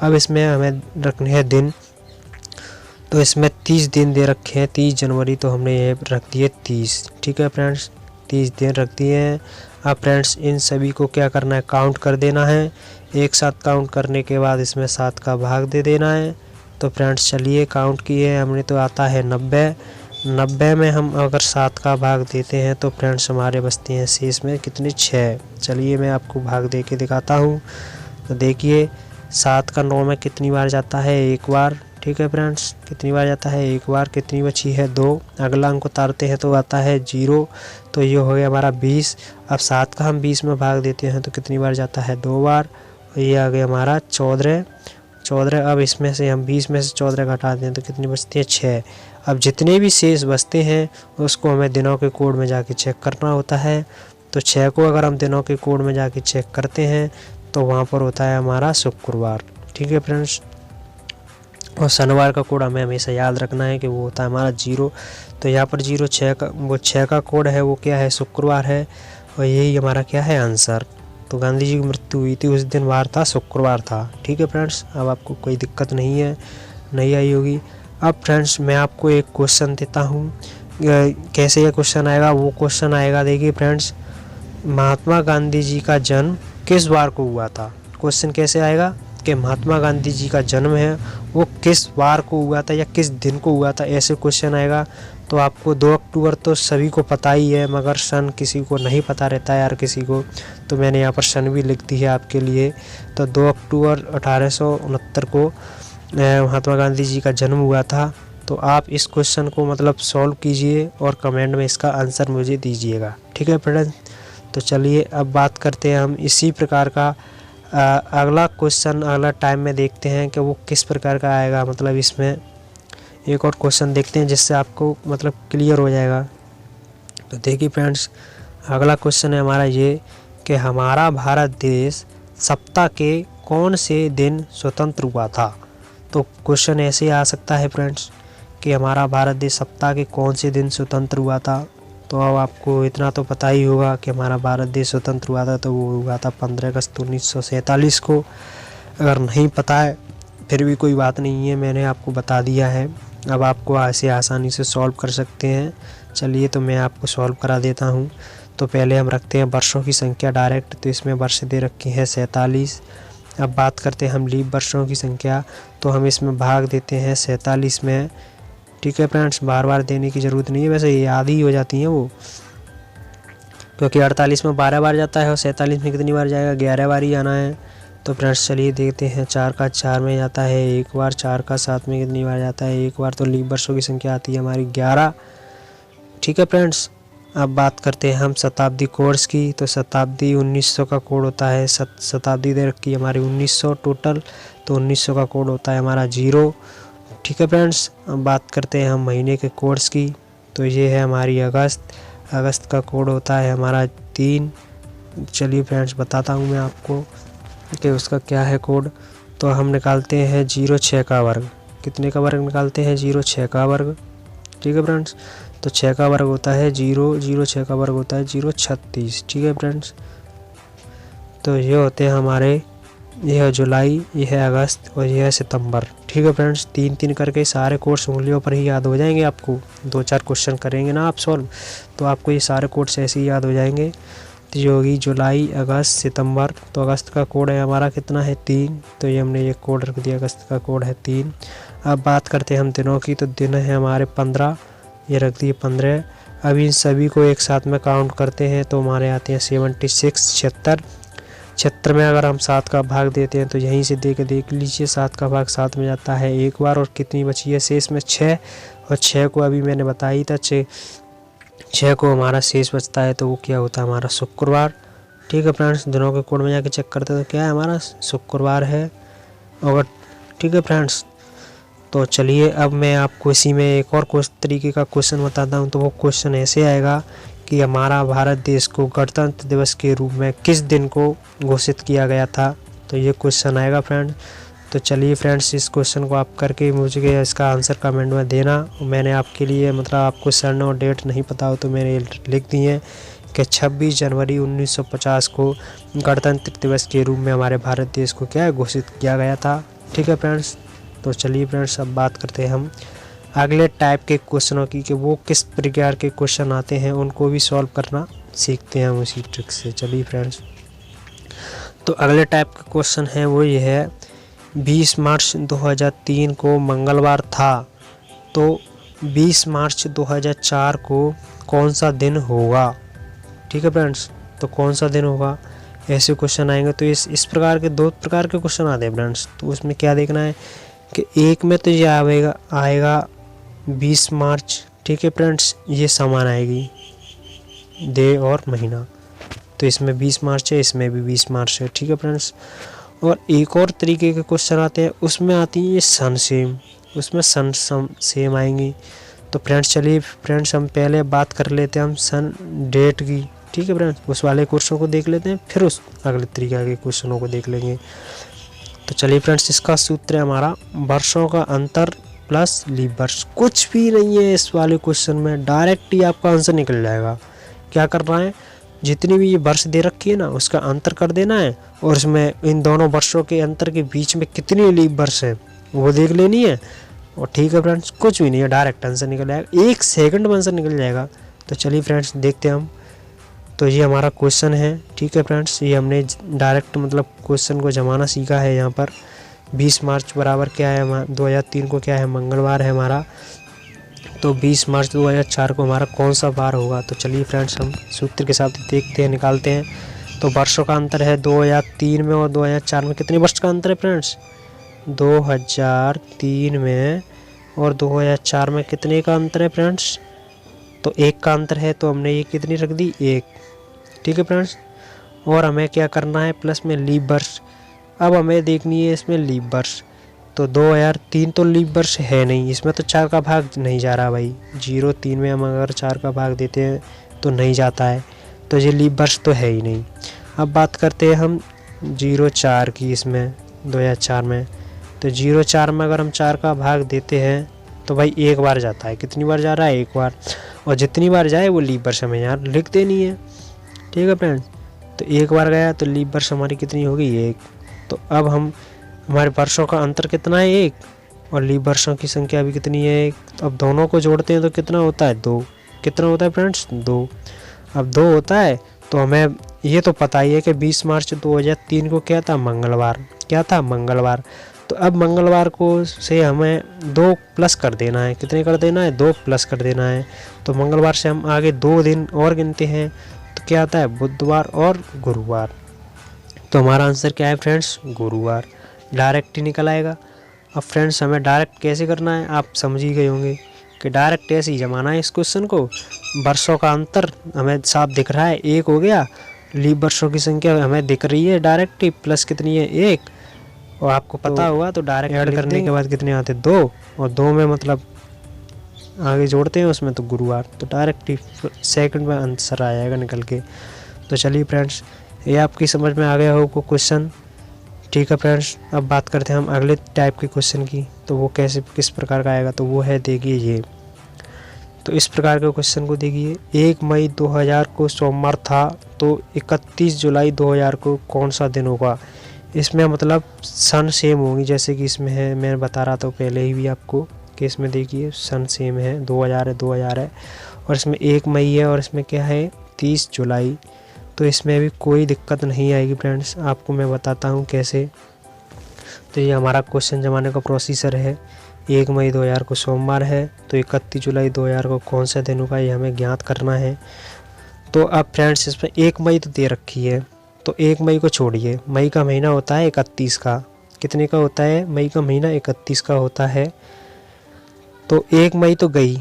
D: अब इसमें हमें रखने हैं दिन, तो इसमें 30 दिन दे रखे हैं, 30 जनवरी, तो हमने ये रख दिए 30, ठीक है फ्रेंड्स, 30 दिन रख दिए हैं। अब फ्रेंड्स, इन सभी को क्या करना है? काउंट कर देना है। एक साथ काउंट करने के बाद इसमें 7 का भाग दे देना है। तो फ्रेंड्स चलिए, काउंट किए हमने, तो आता है 90 में हम अगर 7 का भाग देते हैं तो फ्रेंड्स हमारे बचते हैं शेष में कितने? 6। चलिए मैं आपको भाग दे के दिखाता हूँ। तो देखिए 7 का 9 में कितनी बार जाता है? 1 बार, ठीक है फ्रेंड्स। कितनी बार जाता है? 1 बार। कितनी बची है? 2। अगला अंक उतारते हैं तो आता है 0, तो ये हो गया हमारा 20। अब 7 का हम 20 में भाग देते हैं तो कितनी बार जाता है? 2 बार, और ये आ गया हमारा 14। अब इसमें से हम 20 में से 14 घटा दें तो कितनी बचती है? 6। अब जितने भी शेष बचते हैं उसको हमें दिनों के कोड में जाके चेक करना होता है। तो 6 को अगर हम दिनों के कोड में जाके चेक करते हैं तो वहाँ पर होता है हमारा शुक्रवार, ठीक है फ्रेंड्स। और शनिवार का कोड हमें हमेशा याद रखना है कि वो होता है हमारा 0। तो यहाँ पर 6 का कोड है, वो क्या है? शुक्रवार है, और यही हमारा क्या है? आंसर। तो गांधी जी की मृत्यु हुई थी उस दिन वार था, शुक्रवार था, ठीक है फ्रेंड्स। अब आपको कोई दिक्कत नहीं आई होगी। अब फ्रेंड्स मैं आपको एक क्वेश्चन देता हूँ, कैसे ये क्वेश्चन आएगा? वो क्वेश्चन आएगा, देखिए फ्रेंड्स, महात्मा गांधी जी का जन्म किस वार को हुआ था? क्वेश्चन कैसे आएगा कि महात्मा गांधी जी का जन्म है वो किस वार को हुआ था या किस दिन को हुआ था, ऐसे क्वेश्चन आएगा। तो आपको 2 अक्टूबर तो सभी को पता ही है, मगर सन किसी को नहीं पता रहता है यार किसी को, तो मैंने यहाँ पर सन भी लिख दी है आपके लिए। तो 2 अक्टूबर 1869 को महात्मा गांधी जी का जन्म हुआ था। तो आप इस क्वेश्चन को मतलब सॉल्व कीजिए और कमेंट में इसका आंसर मुझे दीजिएगा, ठीक है फ्रेंड्स। तो चलिए अब बात करते हैं हम इसी प्रकार का अगला क्वेश्चन अगला टाइम में देखते हैं कि वो किस प्रकार का आएगा। मतलब इसमें एक और क्वेश्चन देखते हैं जिससे आपको मतलब क्लियर हो जाएगा। तो देखिए फ्रेंड्स, अगला क्वेश्चन है हमारा ये कि हमारा भारत देश सप्ताह के कौन से दिन स्वतंत्र हुआ था। तो क्वेश्चन ऐसे आ सकता है फ्रेंड्स कि हमारा भारत देश सप्ताह के कौन से दिन स्वतंत्र हुआ था। तो अब आपको इतना तो पता ही होगा कि हमारा भारत देश स्वतंत्र हुआ था, तो वो हुआ था 15 अगस्त 1947 को। अगर नहीं पता है फिर भी कोई बात नहीं है, मैंने आपको बता दिया है। अब आपको ऐसे आसानी से सॉल्व कर सकते हैं। चलिए तो मैं आपको सॉल्व करा देता हूँ। तो पहले हम रखते हैं वर्षों की संख्या डायरेक्ट, तो इसमें वर्ष दे रखे हैं 47। अब बात करते हैं हम लीप वर्षों की संख्या, तो हम इसमें भाग देते हैं 47 में, ठीक है फ्रेंड्स। बार बार देने की ज़रूरत नहीं है, वैसे ये याद ही हो जाती हैं वो, क्योंकि 48 में 12 बार जाता है और 47 में कितनी बार जाएगा? 11 बार ही आना है। तो फ्रेंड्स चलिए देखते हैं, 4 का 4 में जाता है 1 बार, 4 का 7 में कितनी बार जाता है? 1 बार। तो लीप वर्षों की संख्या आती है हमारी 11, ठीक है फ्रेंड्स। अब बात करते हैं हम शताब्दी कोड्स की, तो शताब्दी 1900 का कोड होता है। शताब्दी दे रखी है हमारी 1900 टोटल, तो 1900 का कोड होता है हमारा 0, ठीक है फ्रेंड्स। अब बात करते हैं हम महीने के कोड्स की, तो ये है हमारी अगस्त का कोड होता है हमारा 3। चलिए फ्रेंड्स बताता हूँ मैं आपको कि उसका क्या है कोड। तो हम निकालते हैं 0,6 का वर्ग। कितने का वर्ग निकालते हैं? 0,6 का वर्ग। ठीक है फ्रेंड्स, तो 6 का वर्ग होता है 0,06 का वर्ग होता है 0,36। ठीक है फ्रेंड्स, तो ये होते हैं हमारे, यह है जुलाई, यह है अगस्त और यह है सितंबर। ठीक है फ्रेंड्स, 3-3 करके सारे कोर्स उंगलियों पर ही याद हो जाएंगे आपको। 2-4 क्वेश्चन करेंगे ना आप सॉल्व, तो आपको ये सारे कोर्स ऐसे ही याद हो जाएंगे। तो ये होगी जुलाई, अगस्त, सितंबर। तो अगस्त का कोड है हमारा कितना है? 3। तो ये हमने ये कोड रख दिया, अगस्त का कोड है 3। अब बात करते हैं हम दिनों की, तो दिन है हमारे 15, ये रख दिए 15। अब इन सभी को एक साथ में काउंट करते हैं तो हमारे आते हैं 76, 76 में अगर हम 7 का भाग देते हैं तो यहीं से देख लीजिए, 7 का भाग 7 में जाता है एक बार। और कितनी बची है शेष में? 6। और 6 को अभी मैंने बताया ही था, 6 को हमारा शेष बचता है, तो वो क्या होता है? हमारा शुक्रवार। ठीक है फ्रेंड्स, दिनों के कोड में जाके चेक करते हैं तो क्या है? हमारा शुक्रवार है। और ठीक है फ्रेंड्स, तो चलिए अब मैं आपको इसी में एक और तरीके का क्वेश्चन बताता हूँ। तो वो क्वेश्चन ऐसे आएगा कि हमारा भारत देश को गणतंत्र दिवस के रूप में किस दिन को घोषित किया गया था। तो ये क्वेश्चन आएगा फ्रेंड। तो चलिए फ्रेंड्स, इस क्वेश्चन को आप करके मुझे इसका आंसर कमेंट में देना। मैंने आपके लिए मतलब आपको सन और डेट नहीं पता हो तो मैंने लिख दी है कि 26 जनवरी 1950 को गणतंत्र दिवस के रूप में हमारे भारत देश को क्या है? घोषित किया गया था। ठीक है फ्रेंड्स, तो चलिए फ्रेंड्स अब बात करते हैं हम अगले टाइप के क्वेश्चनों की, कि वो किस प्रकार के क्वेश्चन आते हैं, उनको भी सॉल्व करना सीखते हैं हम उसी ट्रिक से। चलिए फ्रेंड्स, तो अगले टाइप का क्वेश्चन है वो ये है, 20 मार्च 2003 को मंगलवार था, तो 20 मार्च 2004 को कौन सा दिन होगा। ठीक है फ्रेंड्स, तो कौन सा दिन होगा, ऐसे क्वेश्चन आएंगे। तो इस प्रकार के 2 प्रकार के क्वेश्चन आते हैं फ्रेंड्स। तो उसमें क्या देखना है कि एक में तो ये आएगा 20 मार्च। ठीक है फ्रेंड्स, ये समान आएगी डे और महीना, तो इसमें 20 मार्च है, इसमें भी 20 मार्च है। ठीक है फ्रेंड्स, और एक और तरीके के क्वेश्चन आते हैं, उसमें आती है ये सन सेम, उसमें सन सेम आएंगी। तो फ्रेंड्स चलिए फ्रेंड्स, हम पहले बात कर लेते हैं हम सन डेट की। ठीक है फ्रेंड्स, उस वाले क्वेश्चन को देख लेते हैं, फिर उस अगले तरीके के क्वेश्चनों को देख लेंगे। तो चलिए फ्रेंड्स, इसका सूत्र है हमारा वर्षों का अंतर प्लस लीप वर्ष। कुछ भी नहीं है इस वाले क्वेश्चन में, डायरेक्ट ही आपका आंसर निकल जाएगा। क्या करना है, जितनी भी ये वर्ष दे रखी है ना, उसका अंतर कर देना है, और इसमें इन दोनों वर्षों के अंतर के बीच में कितनी लीप वर्ष है वो देख लेनी है। और ठीक है फ्रेंड्स, कुछ भी नहीं है, डायरेक्ट आंसर निकल जाएगा, 1 सेकंड में आंसर निकल जाएगा। तो चलिए फ्रेंड्स देखते हैं हम। तो ये हमारा क्वेश्चन है। ठीक है फ्रेंड्स, ये हमने डायरेक्ट मतलब क्वेश्चन को जमाना सीखा है। यहाँ पर 20 मार्च बराबर क्या है हमारा 2003 को क्या है, मंगलवार है हमारा। तो 20 मार्च 2004 को हमारा कौन सा बार होगा। तो चलिए फ्रेंड्स, हम सूत्र के साथ देखते हैं, निकालते हैं। तो वर्षों का अंतर है 2003 में और 2004 में। कितने वर्ष का अंतर है फ्रेंड्स? 2003 में और 2004 में कितने का अंतर है फ्रेंड्स? तो 1 का अंतर है, तो हमने ये कितनी रख दी, 1। ठीक है फ्रेंड्स, और हमें क्या करना है, प्लस में लीप वर्ष। अब हमें देखनी है इसमें लीप वर्ष। तो 2003 तो लीप वर्ष है नहीं, इसमें तो 4 का भाग नहीं जा रहा भाई। 03 में हम अगर 4 का भाग देते हैं तो नहीं जाता है, तो ये लीप वर्ष तो है ही नहीं। अब बात करते हैं हम 04 की, इसमें 2004 में। तो 04 में अगर हम 4 का भाग देते हैं तो भाई 1 बार जाता है। कितनी बार जा रहा है? 1 बार। और जितनी बार जाए वो लीप वर्ष हमें यहाँ लिख देनी है। ठीक है फ्रेंड्स, तो 1 बार गया तो लीप वर्ष हमारी कितनी होगी, 1। तो अब हमारे वर्षों का अंतर कितना है, 1, और लीप वर्षों की संख्या भी कितनी है, 1। अब दोनों को जोड़ते हैं तो कितना होता है, 2। कितना होता है फ्रेंड्स, 2। अब 2 होता है, तो हमें ये तो पता ही है कि 20 मार्च 2003 को क्या था, मंगलवार। क्या था, मंगलवार। तो अब मंगलवार को से हमें 2 प्लस कर देना है। कितने कर देना है, 2 प्लस कर देना है। तो मंगलवार से हम आगे 2 दिन और गिनते हैं, तो क्या आता है, बुधवार और गुरुवार। तो हमारा आंसर क्या है फ्रेंड्स, गुरुवार। डायरेक्ट ही निकल आएगा। अब फ्रेंड्स, हमें डायरेक्ट कैसे करना है, आप समझ ही गए होंगे कि डायरेक्ट ऐसे ही जमाना है इस क्वेश्चन को। वर्षों का अंतर हमें साफ दिख रहा है, 1 हो गया। लीप वर्षों की संख्या हमें दिख रही है डायरेक्ट ही, प्लस कितनी है, 1। और आपको पता हुआ तो डायरेक्ट ऐड करने के बाद कितने आते, 2। और 2 में मतलब आगे जोड़ते हैं उसमें तो गुरुवार। तो डायरेक्ट ही सेकंड में आंसर आ जाएगा निकल के। तो चलिए फ्रेंड्स, ये आपकी समझ में आ गया हो क्वेश्चन। ठीक है फ्रेंड्स, अब बात करते हैं हम अगले टाइप के क्वेश्चन की। तो वो कैसे किस प्रकार का आएगा, तो वो है देखिए ये। तो इस प्रकार के क्वेश्चन को देखिए, 1 मई 2000 को सोमवार था, तो 31 जुलाई 2000 को कौन सा दिन होगा। इसमें मतलब सन सेम होगी, जैसे कि इसमें है, मैं बता रहा था पहले ही भी आपको कि इसमें देखिए सन सेम है, 2000 है 2000 है, और इसमें 1 मई है और इसमें क्या है 30 जुलाई। तो इसमें भी कोई दिक्कत नहीं आएगी फ्रेंड्स, आपको मैं बताता हूँ कैसे। तो ये हमारा क्वेश्चन जमाने का प्रोसीजर है। 1 मई 2000 को सोमवार है, तो 31 जुलाई 2000 को कौन सा दिन होगा ये हमें ज्ञात करना है। तो अब फ्रेंड्स इसमें 1 मई तो दे रखी है, तो 1 मई को छोड़िए, मई का महीना होता है 31 का। कितने का होता है, मई का महीना 31 का होता है। तो 1 मई तो गई,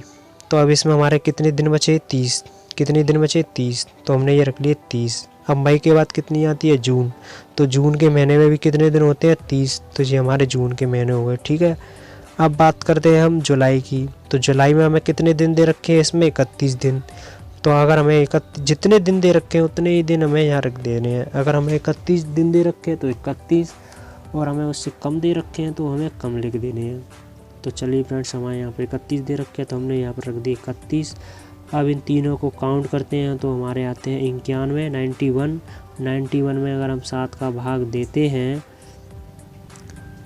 D: तो अब इसमें हमारे कितने दिन बचे 30। कितने दिन बचे 30, तो हमने ये रख लिए 30। अब मई के बाद कितनी आती है जून, तो जून के महीने में भी कितने दिन होते हैं 30, तो ये हमारे जून के महीने हो गए। ठीक है, अब बात करते हैं हम जुलाई की। तो जुलाई में हमें कितने दिन दे रखे हैं, इसमें 31 दिन। तो अगर हमें जितने दिन दे रखे हैं उतने ही दिन हमें यहाँ रख देने हैं। अगर हमें 31 दिन दे रखे हैं तो 31, और हमें उससे कम दे रखे हैं तो हमें कम लिख देने हैं। तो चलिए फ्रेंड्स, हमारे यहाँ पे 31 दे रखे हैं तो हमने यहाँ पर रख दिए 31। अब इन तीनों को काउंट करते हैं तो हमारे आते हैं 91, 91 में अगर हम 7 का भाग देते हैं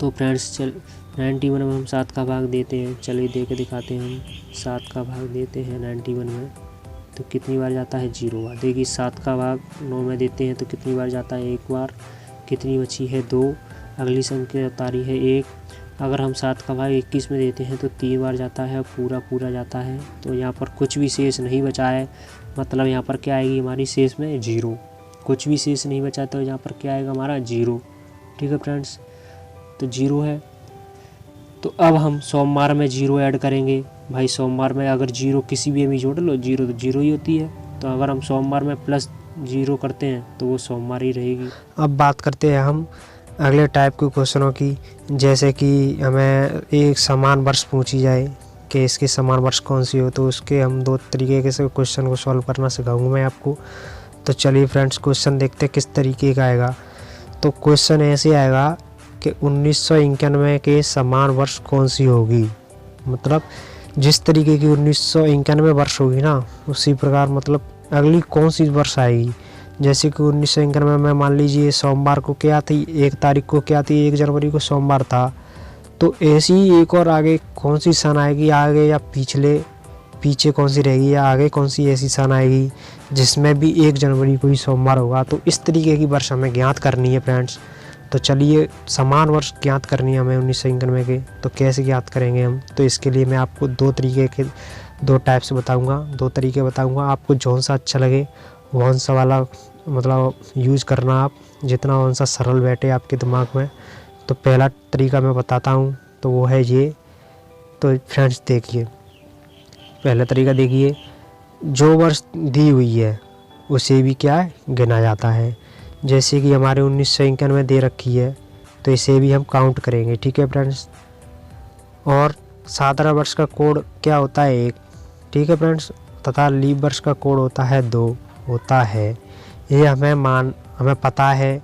D: तो फ्रेंड्स 91 में हम 7 का भाग देते हैं। चलिए दे के दिखाते हैं, हम 7 का भाग देते हैं 91 में तो कितनी बार जाता है 0 बार। देखिए 7 का भाग 9 में देते हैं तो कितनी बार जाता है 1 बार। कितनी बची है 2, अगली संख्या उतारी है 1। अगर हम 7 का भाग 21 में देते हैं तो 3 बार जाता है, पूरा जाता है। तो यहाँ पर कुछ भी शेष नहीं बचा है, मतलब यहाँ पर क्या आएगी हमारी शेष में 0। कुछ भी शेष नहीं बचा तो यहाँ पर क्या आएगा हमारा 0। ठीक है फ्रेंड्स, तो 0 है। तो अब हम सोमवार में 0 ऐड करेंगे। भाई सोमवार में अगर 0 किसी भी में जोड़ लो, 0 तो 0 ही होती है। तो अगर हम सोमवार में +0 करते हैं तो वो सोमवार ही रहेगी। अब बात करते हैं हम अगले टाइप के क्वेश्चनों की। जैसे कि हमें एक समान वर्ष पूछी जाए कि इसकी समान वर्ष कौन सी हो, तो उसके हम 2 तरीके से क्वेश्चन को सॉल्व करना सिखाऊंगा मैं आपको। तो चलिए फ्रेंड्स, क्वेश्चन देखते हैं किस तरीके का आएगा। तो क्वेश्चन ऐसे आएगा कि 1991 के समान वर्ष कौन सी होगी। मतलब जिस तरीके की 1991 वर्ष होगी ना, उसी प्रकार मतलब अगली कौन सी वर्ष आएगी। जैसे कि 1991 में मान लीजिए सोमवार को क्या थी, 1 तारीख को क्या थी, 1 जनवरी को सोमवार था। तो ऐसी ही एक और आगे कौन सी सन आएगी, आगे या पीछे कौन सी रहेगी, या आगे कौन सी ऐसी सन आएगी जिसमें भी 1 जनवरी को ही सोमवार होगा। तो इस तरीके की वर्ष हमें ज्ञात करनी है फ्रेंड्स। तो चलिए समान वर्ष ज्ञात करनी है हमें 1991 के। तो कैसे ज्ञात करेंगे हम, तो इसके लिए मैं आपको 2 टाइप से बताऊंगा, 2 तरीके बताऊंगा। आपको जौन सा अच्छा लगे वौन सा वाला मतलब यूज़ करना आप, जितना वौन सा सरल बैठे आपके दिमाग में। तो पहला तरीका मैं बताता हूँ, तो वो है ये। तो फ्रेंड्स देखिए, पहला तरीका देखिए, जो वर्ष दी हुई है उसे भी क्या है गिना जाता है। जैसे कि हमारे 1991 दे रखी है तो इसे भी हम काउंट करेंगे। ठीक है फ्रेंड्स, और साधारण वर्ष का कोड क्या होता है 1। ठीक है फ्रेंड्स, तथा लीप वर्ष का कोड होता है 2 होता है। ये हमें पता है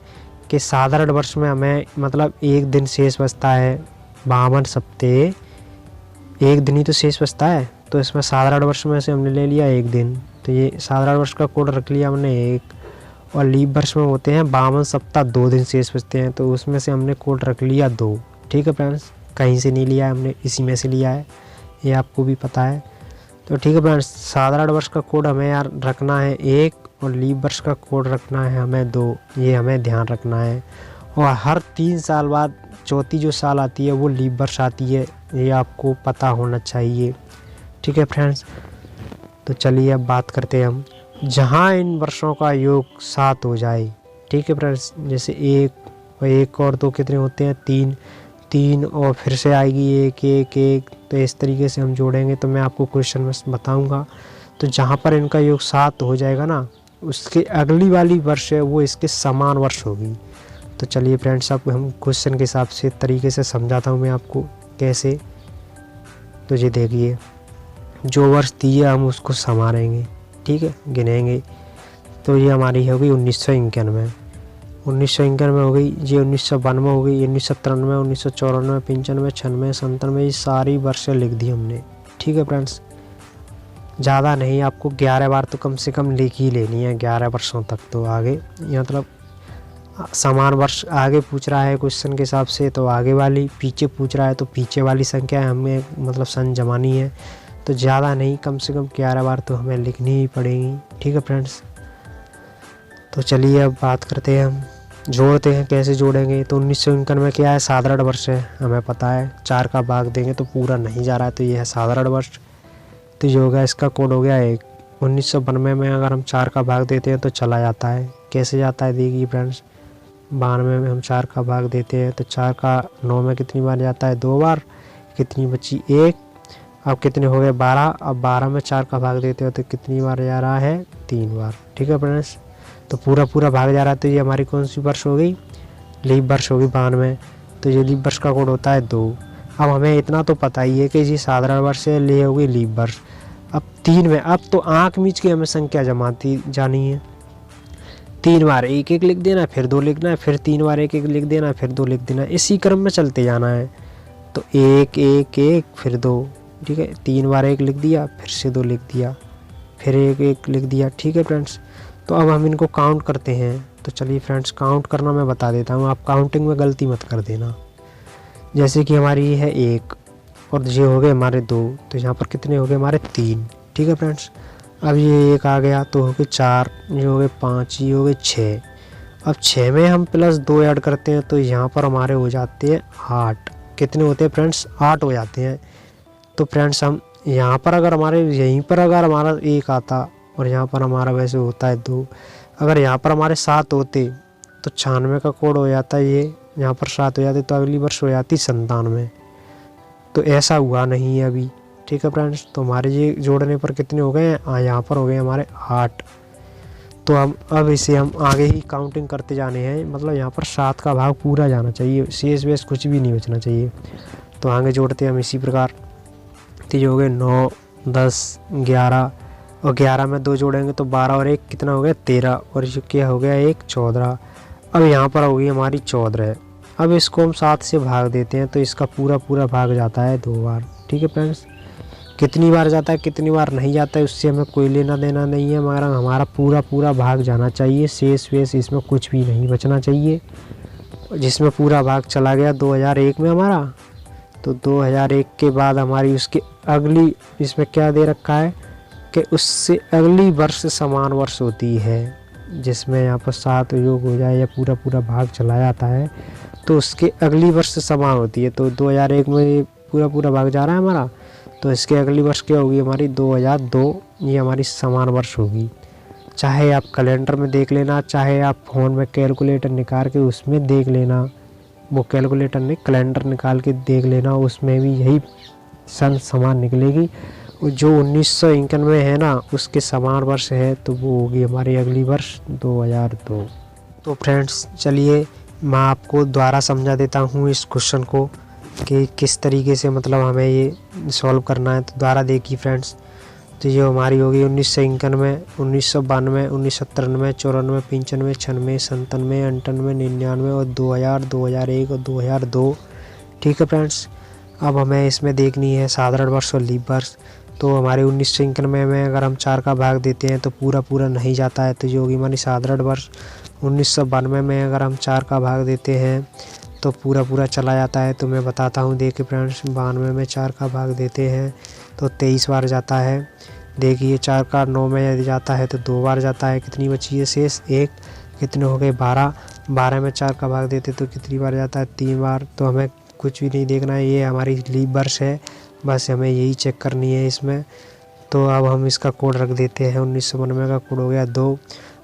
D: कि साधारण वर्ष में हमें मतलब 1 दिन शेष बचता है, 52 सप्ते 1 दिन ही तो शेष बचता है। तो इसमें साधारण वर्ष में से हमने ले लिया 1 दिन, तो ये साधारण वर्ष का कोड रख लिया हमने 1। और लीप वर्ष में होते हैं 52 सप्ताह 2 दिन शेष बचते हैं, तो उसमें से हमने कोड रख लिया 2। ठीक है फ्रेंड्स, कहीं से नहीं लिया है हमने, इसी में से लिया है, ये आपको भी पता है। तो ठीक है फ्रेंड्स, साधारण वर्ष का कोड हमें यार रखना है 1 और लीप वर्ष का कोड रखना है हमें 2, ये हमें ध्यान रखना है। और हर 3 साल बाद चौथी जो साल आती है वो लीप वर्ष आती है, ये आपको पता होना चाहिए। ठीक है फ्रेंड्स, तो चलिए अब बात करते हैं हम जहाँ इन वर्षों का योग 7 हो जाए। ठीक है फ्रेंड्स, जैसे 1 और 2 कितने होते हैं 3 और फिर से आएगी 1 1 1, तो इस तरीके से हम जोड़ेंगे। तो मैं आपको क्वेश्चन में बताऊंगा। तो जहाँ पर इनका योग 7 हो जाएगा ना, उसके अगली वाली वर्ष है वो इसके समान वर्ष होगी। तो चलिए फ्रेंड्स, अब हम क्वेश्चन के हिसाब से तरीके से समझाता हूँ मैं आपको कैसे। तो ये देखिए, जो वर्ष दी है हम उसको संभालेंगे, ठीक है, गिनेंगे। तो ये हमारी होगी 1991। 1991 हो गई, ये 1992 हो गई, 1993, 1994, 95, 96, 97, ये सारी वर्षें लिख दी हमने। ठीक है फ्रेंड्स, ज़्यादा नहीं, आपको 11 बार तो कम से कम लिख ही लेनी है, 11 वर्षों तक। तो आगे मतलब समान वर्ष आगे पूछ रहा है क्वेश्चन के हिसाब से तो आगे वाली, पीछे पूछ रहा है तो पीछे वाली संख्या हमें मतलब सन जमानी है। तो ज़्यादा नहीं, कम से कम 11 बार तो हमें लिखनी ही पड़ेगी। ठीक है फ्रेंड्स, तो चलिए अब बात करते हैं, हम जोड़ते हैं, कैसे जोड़ेंगे। तो 1951 में क्या है, साधारण वर्ष है, हमें पता है। 4 का भाग देंगे तो पूरा नहीं जा रहा है, तो ये है साधारण वर्ष। तो ये हो गया, इसका कोड हो गया 1। 1992 में अगर हम 4 का भाग देते हैं तो चला जाता है। कैसे जाता है देखिए फ्रेंड्स, 92 में हम 4 का भाग देते हैं तो 4 का 9 में कितनी बार जाता है, 2 बार। कितनी बची, 1। अब कितने हो गए, 12। अब 12 में 4 का भाग देते हो तो कितनी बार जा रहा है, 3 बार। ठीक है फ्रेंड्स, तो पूरा भाग जा रहा है। तो ये हमारी कौन सी वर्ष हो गई, लीप वर्ष होगी 92। तो ये लीप वर्ष का कोड होता है 2। अब हमें इतना तो पता ही है कि ये साधारण वर्ष है, ले होगी लीप वर्ष। अब 3 में, अब तो आँख मीच के हमें संख्या जमाती जानी है। 3 बार 1-1 लिख देना, फिर 2 लिखना है, फिर 3 बार 1-1 लिख देना, फिर 2 लिख देना, इसी क्रम में चलते जाना है। तो 1 1 1 फिर 2। ठीक है, 3 बार 1 लिख दिया, फिर से 2 लिख दिया, फिर 1 1 लिख दिया। ठीक है फ्रेंड्स, तो अब हम इनको काउंट करते हैं। तो चलिए फ्रेंड्स, काउंट करना मैं बता देता हूँ, आप काउंटिंग में गलती मत कर देना। जैसे कि हमारी ये है 1 और ये हो गए हमारे 2, तो यहाँ पर कितने हो गए हमारे 3। ठीक है फ्रेंड्स, अब ये 1 आ गया तो हो गए 4, ये हो गए 5, ये हो गए 6। अब 6 में हम प्लस 2 ऐड करते हैं तो यहाँ पर हमारे हो जाते हैं 8। कितने होते हैं फ्रेंड्स, 8 हो जाते हैं। तो फ्रेंड्स, हम यहाँ पर अगर हमारे यहीं पर अगर हमारा 1 आता और यहाँ पर हमारा वैसे होता है 2, अगर यहाँ पर हमारे 7 होते तो 96 का कोड हो जाता है, ये यहाँ पर 7 हो जाते तो अगली वर्ष हो जाती 97। तो ऐसा हुआ नहीं है अभी। ठीक है फ्रेंड्स, तो हमारे ये जोड़ने पर कितने हो गए हैं, यहाँ पर हो गए हमारे 8। तो हम अब इसे हम आगे ही काउंटिंग करते जाने हैं, मतलब यहाँ पर 7 का भाग पूरा जाना चाहिए, शेष वेश कुछ भी नहीं बचना चाहिए। तो आगे जोड़ते हैं हम इसी प्रकार। तो ये हो गए 9 10 11 और 11 में 2 जोड़ेंगे तो 12 और 1 कितना हो गया, 13 और ये क्या हो गया, 1 14। अब यहाँ पर होगी हमारी 14। अब इसको हम 7 से भाग देते हैं तो इसका पूरा भाग जाता है 2 बार। ठीक है फ्रेंड्स, कितनी बार जाता है कितनी बार नहीं जाता है उससे हमें कोई लेना देना नहीं है, मगर हमारा पूरा भाग जाना चाहिए, शेष वेश इसमें कुछ भी नहीं बचना चाहिए। जिसमें पूरा भाग चला गया 2001 में हमारा, तो 2001 के बाद हमारी उसके अगली इसमें क्या दे रखा है कि उससे अगली वर्ष समान वर्ष होती है, जिसमें यहाँ पर 7 योग हो जाए या पूरा भाग चला जाता है तो उसके अगली वर्ष समान होती है। तो 2001 में पूरा भाग जा रहा है हमारा, तो इसके अगली वर्ष क्या होगी हमारी 2002, ये हमारी समान वर्ष होगी। चाहे आप कैलेंडर में देख लेना, चाहे आप फ़ोन में कैलकुलेटर निकाल के उसमें देख लेना, वो कैलकुलेटर नहीं कैलेंडर निकाल के देख लेना, उसमें भी यही सन समान निकलेगी। जो 1991 है ना उसके समान वर्ष है, तो वो होगी हमारी अगली वर्ष 2002। तो फ्रेंड्स चलिए मैं आपको दोबारा समझा देता हूँ इस क्वेश्चन को कि किस तरीके से मतलब हमें ये सॉल्व करना है। तो दोबारा देखिए फ्रेंड्स, तो ये हमारी होगी 1991, 1992, 1993, 94, 95, 96, 97, 98, 99 और 2000, 2001 और 2002। ठीक है फ्रेंड्स, अब हमें इसमें देखनी है साधारण वर्ष और लीप वर्ष। तो हमारे 1991 में अगर हम 4 का भाग देते हैं तो पूरा नहीं जाता है, तो ये होगी हमारी साधारण वर्ष। 1992 में अगर हम 4 का भाग देते हैं तो पूरा चला जाता है। तो मैं बताता हूँ, देखिए फ्रेंड्स, 92 में 4 का भाग देते हैं तो 23 बार जाता है। देखिए 4 का 9 में यदि जाता है तो 2 बार जाता है। कितनी बची है शेष, 1। कितने हो गए 12। 12 में 4 का भाग देते तो कितनी बार जाता है, 3 बार। तो हमें कुछ भी नहीं देखना है, ये हमारी लीप वर्ष है, बस हमें यही चेक करनी है इसमें। तो अब हम इसका कोड रख देते हैं, 1992 का कोड हो गया 2।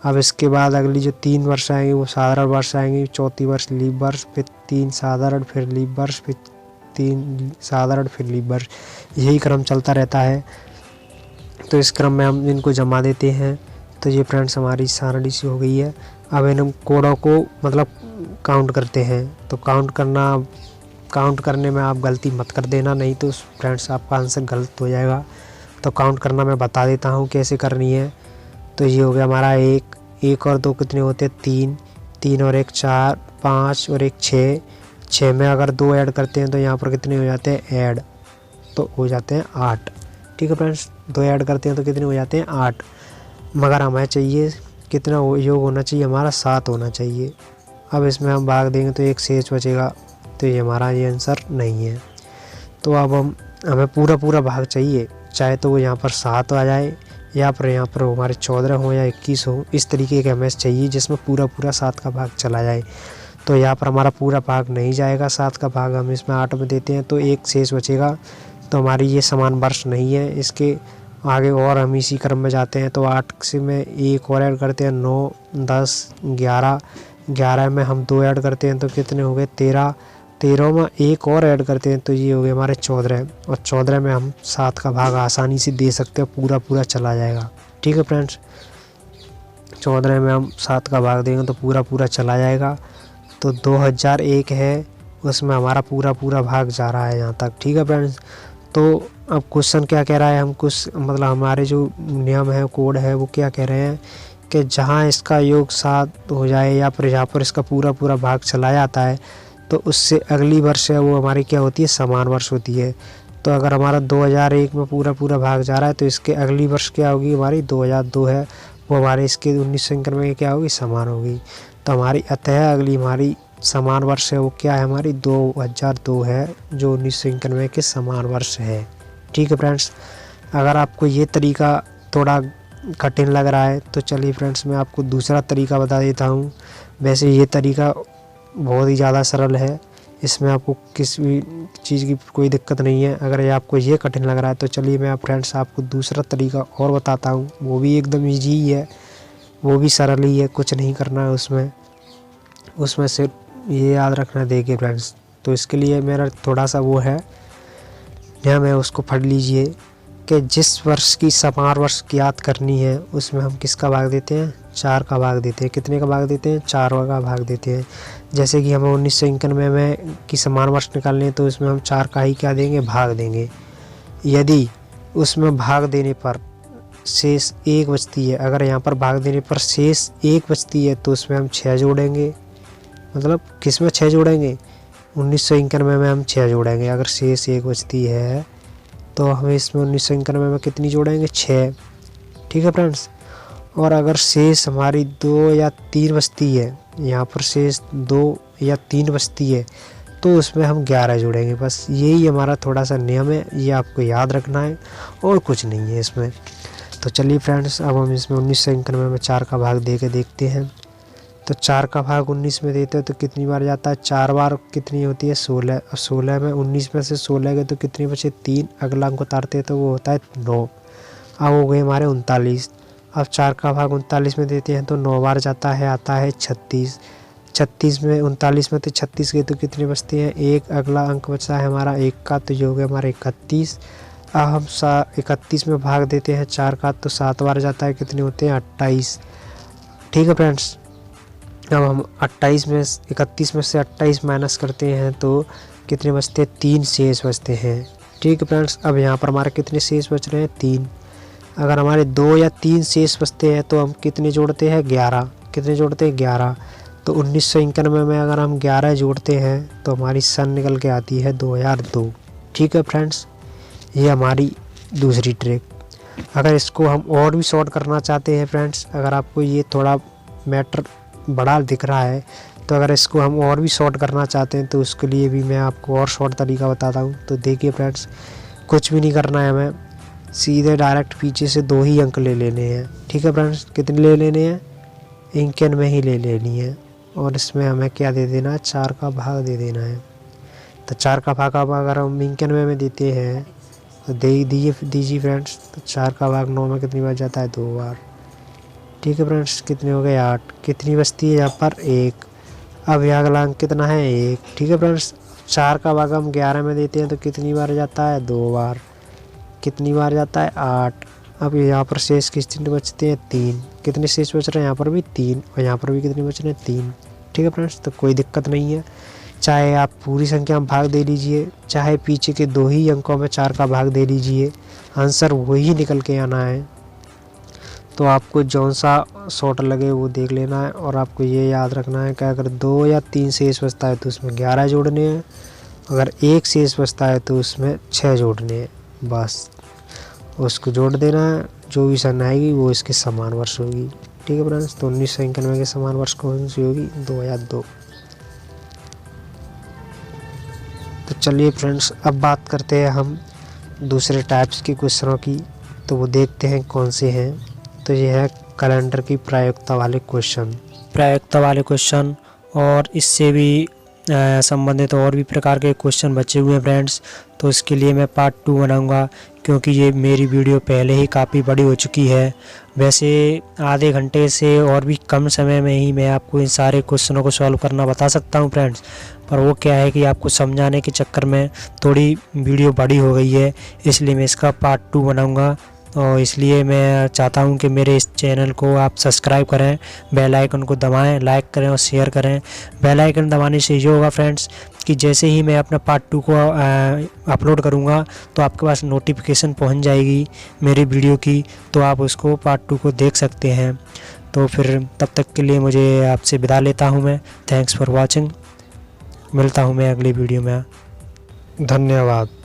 D: अब इसके बाद अगली जो 3 वर्ष आएंगी वो साधारण वर्ष आएंगी, चौथी वर्ष लीप वर्ष, फिर 3 साधारण, फिर लीप वर्ष, फिर 3 साधारण, फिर लीप वर्ष, यही क्रम चलता रहता है। तो इस क्रम में हम इनको जमा देते हैं। तो ये फ्रेंड्स हमारी सारणी सी हो गई है। अब इन कोडों को मतलब काउंट करते हैं। तो काउंट करने में आप गलती मत कर देना, नहीं तो फ्रेंड्स आपका आंसर गलत हो जाएगा। तो काउंट करना मैं बता देता हूँ कैसे करनी है। तो ये हो गया हमारा 1 और 2 कितने होते हैं, 3, 3 और 1 4, 5 और 1 6, 6 में अगर 2 ऐड करते हैं तो यहाँ पर कितने हो जाते हैं ऐड, तो हो जाते हैं 8। ठीक है फ्रेंड्स, 2 ऐड करते हैं तो कितने हो जाते हैं 8, मगर हमें चाहिए कितना योग होना चाहिए हमारा 7 होना चाहिए। अब इसमें हम भाग देंगे तो 1 शेष बचेगा, तो ये हमारा ये आंसर नहीं है। तो अब हमें पूरा भाग चाहिए, चाहे तो वो यहाँ पर 7 आ जाए या फिर यहाँ पर हमारे 14 हो या 21 हो, इस तरीके का हमें चाहिए जिसमें पूरा 7 का भाग चला जाए। तो यहाँ पर हमारा पूरा भाग नहीं जाएगा, 7 का भाग हम इसमें 8 में देते हैं तो 1 शेष बचेगा, तो हमारी ये समान वर्ष नहीं है। इसके आगे और हम इसी क्रम में जाते हैं तो 8 से में 1 और ऐड करते हैं 9, 10, 11, 11 में हम 2 ऐड करते हैं तो कितने हो गए 13, 13 में 1 और ऐड करते हैं तो ये हो गए हमारे 14, और 14 में हम 7 का भाग आसानी से दे सकते हैं, पूरा चला जाएगा। ठीक है फ्रेंड्स, 14 में हम 7 का भाग देंगे तो पूरा चला जाएगा। तो 2001 है, उसमें हमारा पूरा भाग जा रहा है यहाँ तक। ठीक है फ्रेंड्स, तो अब क्वेश्चन क्या कह रहा है, हम कुछ मतलब हमारे जो नियम है, कोड है, वो क्या कह रहे हैं कि जहाँ इसका योग 7 हो जाए या फिर यहाँ पर इसका पूरा भाग चला जाता है तो उससे अगली वर्ष है वो हमारी क्या होती है, समान वर्ष होती है। तो अगर हमारा 2001 में पूरा भाग जा रहा है तो इसके अगली वर्ष क्या होगी हमारी 2002 है, वो हमारे इसके 1991 में क्या होगी, समान होगी। तो हमारी अतः अगली हमारी समान वर्ष है वो क्या है, हमारी 2002 है, जो 1991 के समान वर्ष है। ठीक है फ्रेंड्स, अगर आपको ये तरीका थोड़ा कठिन लग रहा है तो चलिए फ्रेंड्स मैं आपको दूसरा तरीका बता देता हूँ। वैसे ये तरीका बहुत ही ज़्यादा सरल है, इसमें आपको किसी भी चीज़ की कोई दिक्कत नहीं है। अगर ये आपको ये कठिन लग रहा है तो चलिए मैं फ्रेंड्स आपको दूसरा तरीका और बताता हूँ, वो भी एकदम ईजी ही है, वो भी सरल ही है, कुछ नहीं करना है उसमें सिर्फ ये याद रखना। देखिए फ्रेंड्स, तो इसके लिए मेरा थोड़ा सा वो है, यहाँ मैं उसको पढ़ लीजिए कि जिस वर्ष की समान वर्ष याद करनी है उसमें हम किसका भाग देते हैं, 4 का भाग देते हैं। कितने का भाग देते हैं, 4 का भाग देते हैं। जैसे कि हमें 1991 में की समान वर्ष निकालने हैं तो उसमें हम 4 का ही क्या देंगे, भाग देंगे। यदि उसमें भाग देने पर शेष 1 बचती है, अगर यहाँ पर भाग देने पर शेष 1 बचती है तो उसमें हम 6 जोड़ेंगे। मतलब किस में 6 जोड़ेंगे, 1991 में हम 6 जोड़ेंगे। अगर शेष 1 बचती है तो हमें इसमें 1991 में कितनी जोड़ेंगे, 6। ठीक है फ्रेंड्स, और अगर शेष हमारी 2 या 3 बचती है, यहाँ पर शेष 2 या 3 बचती है तो उसमें हम 11 जोड़ेंगे। बस यही हमारा थोड़ा सा नियम है, ये आपको याद रखना है और कुछ नहीं है इसमें। तो चलिए फ्रेंड्स, अब हम इसमें 1991 में 4 का भाग दे के देखते हैं। तो 4 का भाग 19 में देते हैं तो कितनी बार जाता है, 4 बार कितनी होती है, 16। और 16 में 19 में से 16 गए तो कितने बचे, 3। अगला अंक उतारते हैं तो वो होता है 9। अब हो गए हमारे 39। अब 4 का भाग 39 में देते हैं तो 9 बार जाता है, आता है 36। 36 में 39 में तो 36 गए तो कितने बचते हैं, 1। अगला अंक बचा है हमारा 1 का, तो ये हो गया हमारा 31। अब हम 31 में भाग देते हैं 4 का तो 7 बार जाता है, कितने होते हैं, 28। ठीक है फ्रेंड्स, अब हम 31 में से 28 माइनस करते हैं तो कितने बचते हैं, 3 शेष बचते हैं। ठीक है फ्रेंड्स, अब यहाँ पर हमारे कितने शेष बच रहे हैं, 3। अगर हमारे 2 या 3 शेष बचते हैं तो हम कितने जोड़ते हैं, 11। कितने जोड़ते हैं, 11। तो 1991 में अगर हम 11 जोड़ते हैं तो हमारी सन निकल के आती है 2002। ठीक है फ्रेंड्स, ये हमारी दूसरी ट्रिक। अगर इसको हम और भी शॉर्ट करना चाहते हैं फ्रेंड्स, अगर आपको ये थोड़ा मैटर बड़ा दिख रहा है तो अगर इसको हम और भी शॉर्ट करना चाहते हैं तो उसके लिए भी मैं आपको और शॉर्ट तरीका बताता हूँ। तो देखिए फ्रेंड्स, कुछ भी नहीं करना है, हमें सीधे डायरेक्ट पीछे से 2 ही अंक ले लेने हैं। ठीक है फ्रेंड्स, कितने ले लेने हैं, 91 में ही ले लेनी है, और इसमें हमें क्या दे देना है, 4 का भाग दे देना है। तो 4 का भाग अब अगर हम 91 में देते हैं तो दीजिए फ्रेंड्स, तो 4 का भाग 9 में कितनी बार जाता है, 2 बार। ठीक है फ्रेंड्स, कितने हो गए, 8। कितनी बचती है यहाँ पर, 1। अब यहाँ अगला अंक कितना है, 1। ठीक है फ्रेंड्स, 4 का भाग हम 11 में देते हैं तो कितनी बार जाता है, 2 बार। कितनी बार जाता है, 8। अब यहाँ पर शेष कितने बचते हैं, 3। कितने शेष बच रहे हैं, यहाँ पर भी 3, और यहाँ पर भी कितने बच रहे हैं, 3। ठीक है फ्रेंड्स, तो कोई दिक्कत नहीं है, चाहे आप पूरी संख्या में भाग दे लीजिए, चाहे पीछे के 2 ही अंकों में 4 का भाग दे लीजिए, आंसर वही निकल के आना है। तो आपको जौन सा शॉर्ट लगे वो देख लेना है। और आपको ये याद रखना है कि अगर 2 या 3 शेष बचता है तो उसमें 11 जोड़ने हैं, अगर 1 शेष बचता है तो उसमें 6 जोड़ने हैं। बस उसको जोड़ देना है, जो भी सन आएगी वो इसके समान वर्ष होगी। ठीक है फ्रेंड्स, तो 1991 के समान वर्ष कौन सी होगी? 2002। तो चलिए फ्रेंड्स, अब बात करते हैं हम दूसरे टाइप्स के क्वेश्चनों की। तो वो देखते हैं कौन से हैं। तो ये है कैलेंडर की प्रायोगिकता वाले क्वेश्चन।
B: प्रायोगिकता वाले क्वेश्चन और इससे भी संबंधित और भी प्रकार के क्वेश्चन बचे हुए हैं फ्रेंड्स। तो इसके लिए मैं पार्ट 2 बनाऊंगा, क्योंकि ये मेरी वीडियो पहले ही काफ़ी बड़ी हो चुकी है। वैसे आधे घंटे से और भी कम समय में ही मैं आपको इन सारे क्वेश्चनों को सॉल्व करना बता सकता हूँ फ्रेंड्स। पर वो क्या है कि आपको समझाने के चक्कर में थोड़ी वीडियो बड़ी हो गई है, इसलिए मैं इसका पार्ट 2 बनाऊंगा। और इसलिए मैं चाहता हूं कि मेरे इस चैनल को आप सब्सक्राइब करें, बेल आइकन को दबाएं, लाइक करें और शेयर करें। बेल आइकन दबाने से ये होगा फ्रेंड्स कि जैसे ही मैं अपना पार्ट 2 को अपलोड करूंगा तो आपके पास नोटिफिकेशन पहुंच जाएगी मेरी वीडियो की, तो आप उसको पार्ट 2 को देख सकते हैं। तो फिर तब तक के लिए मुझे आपसे विदा लेता हूँ मैं। Thanks for watching. मिलता हूँ मैं अगली वीडियो में।
D: धन्यवाद।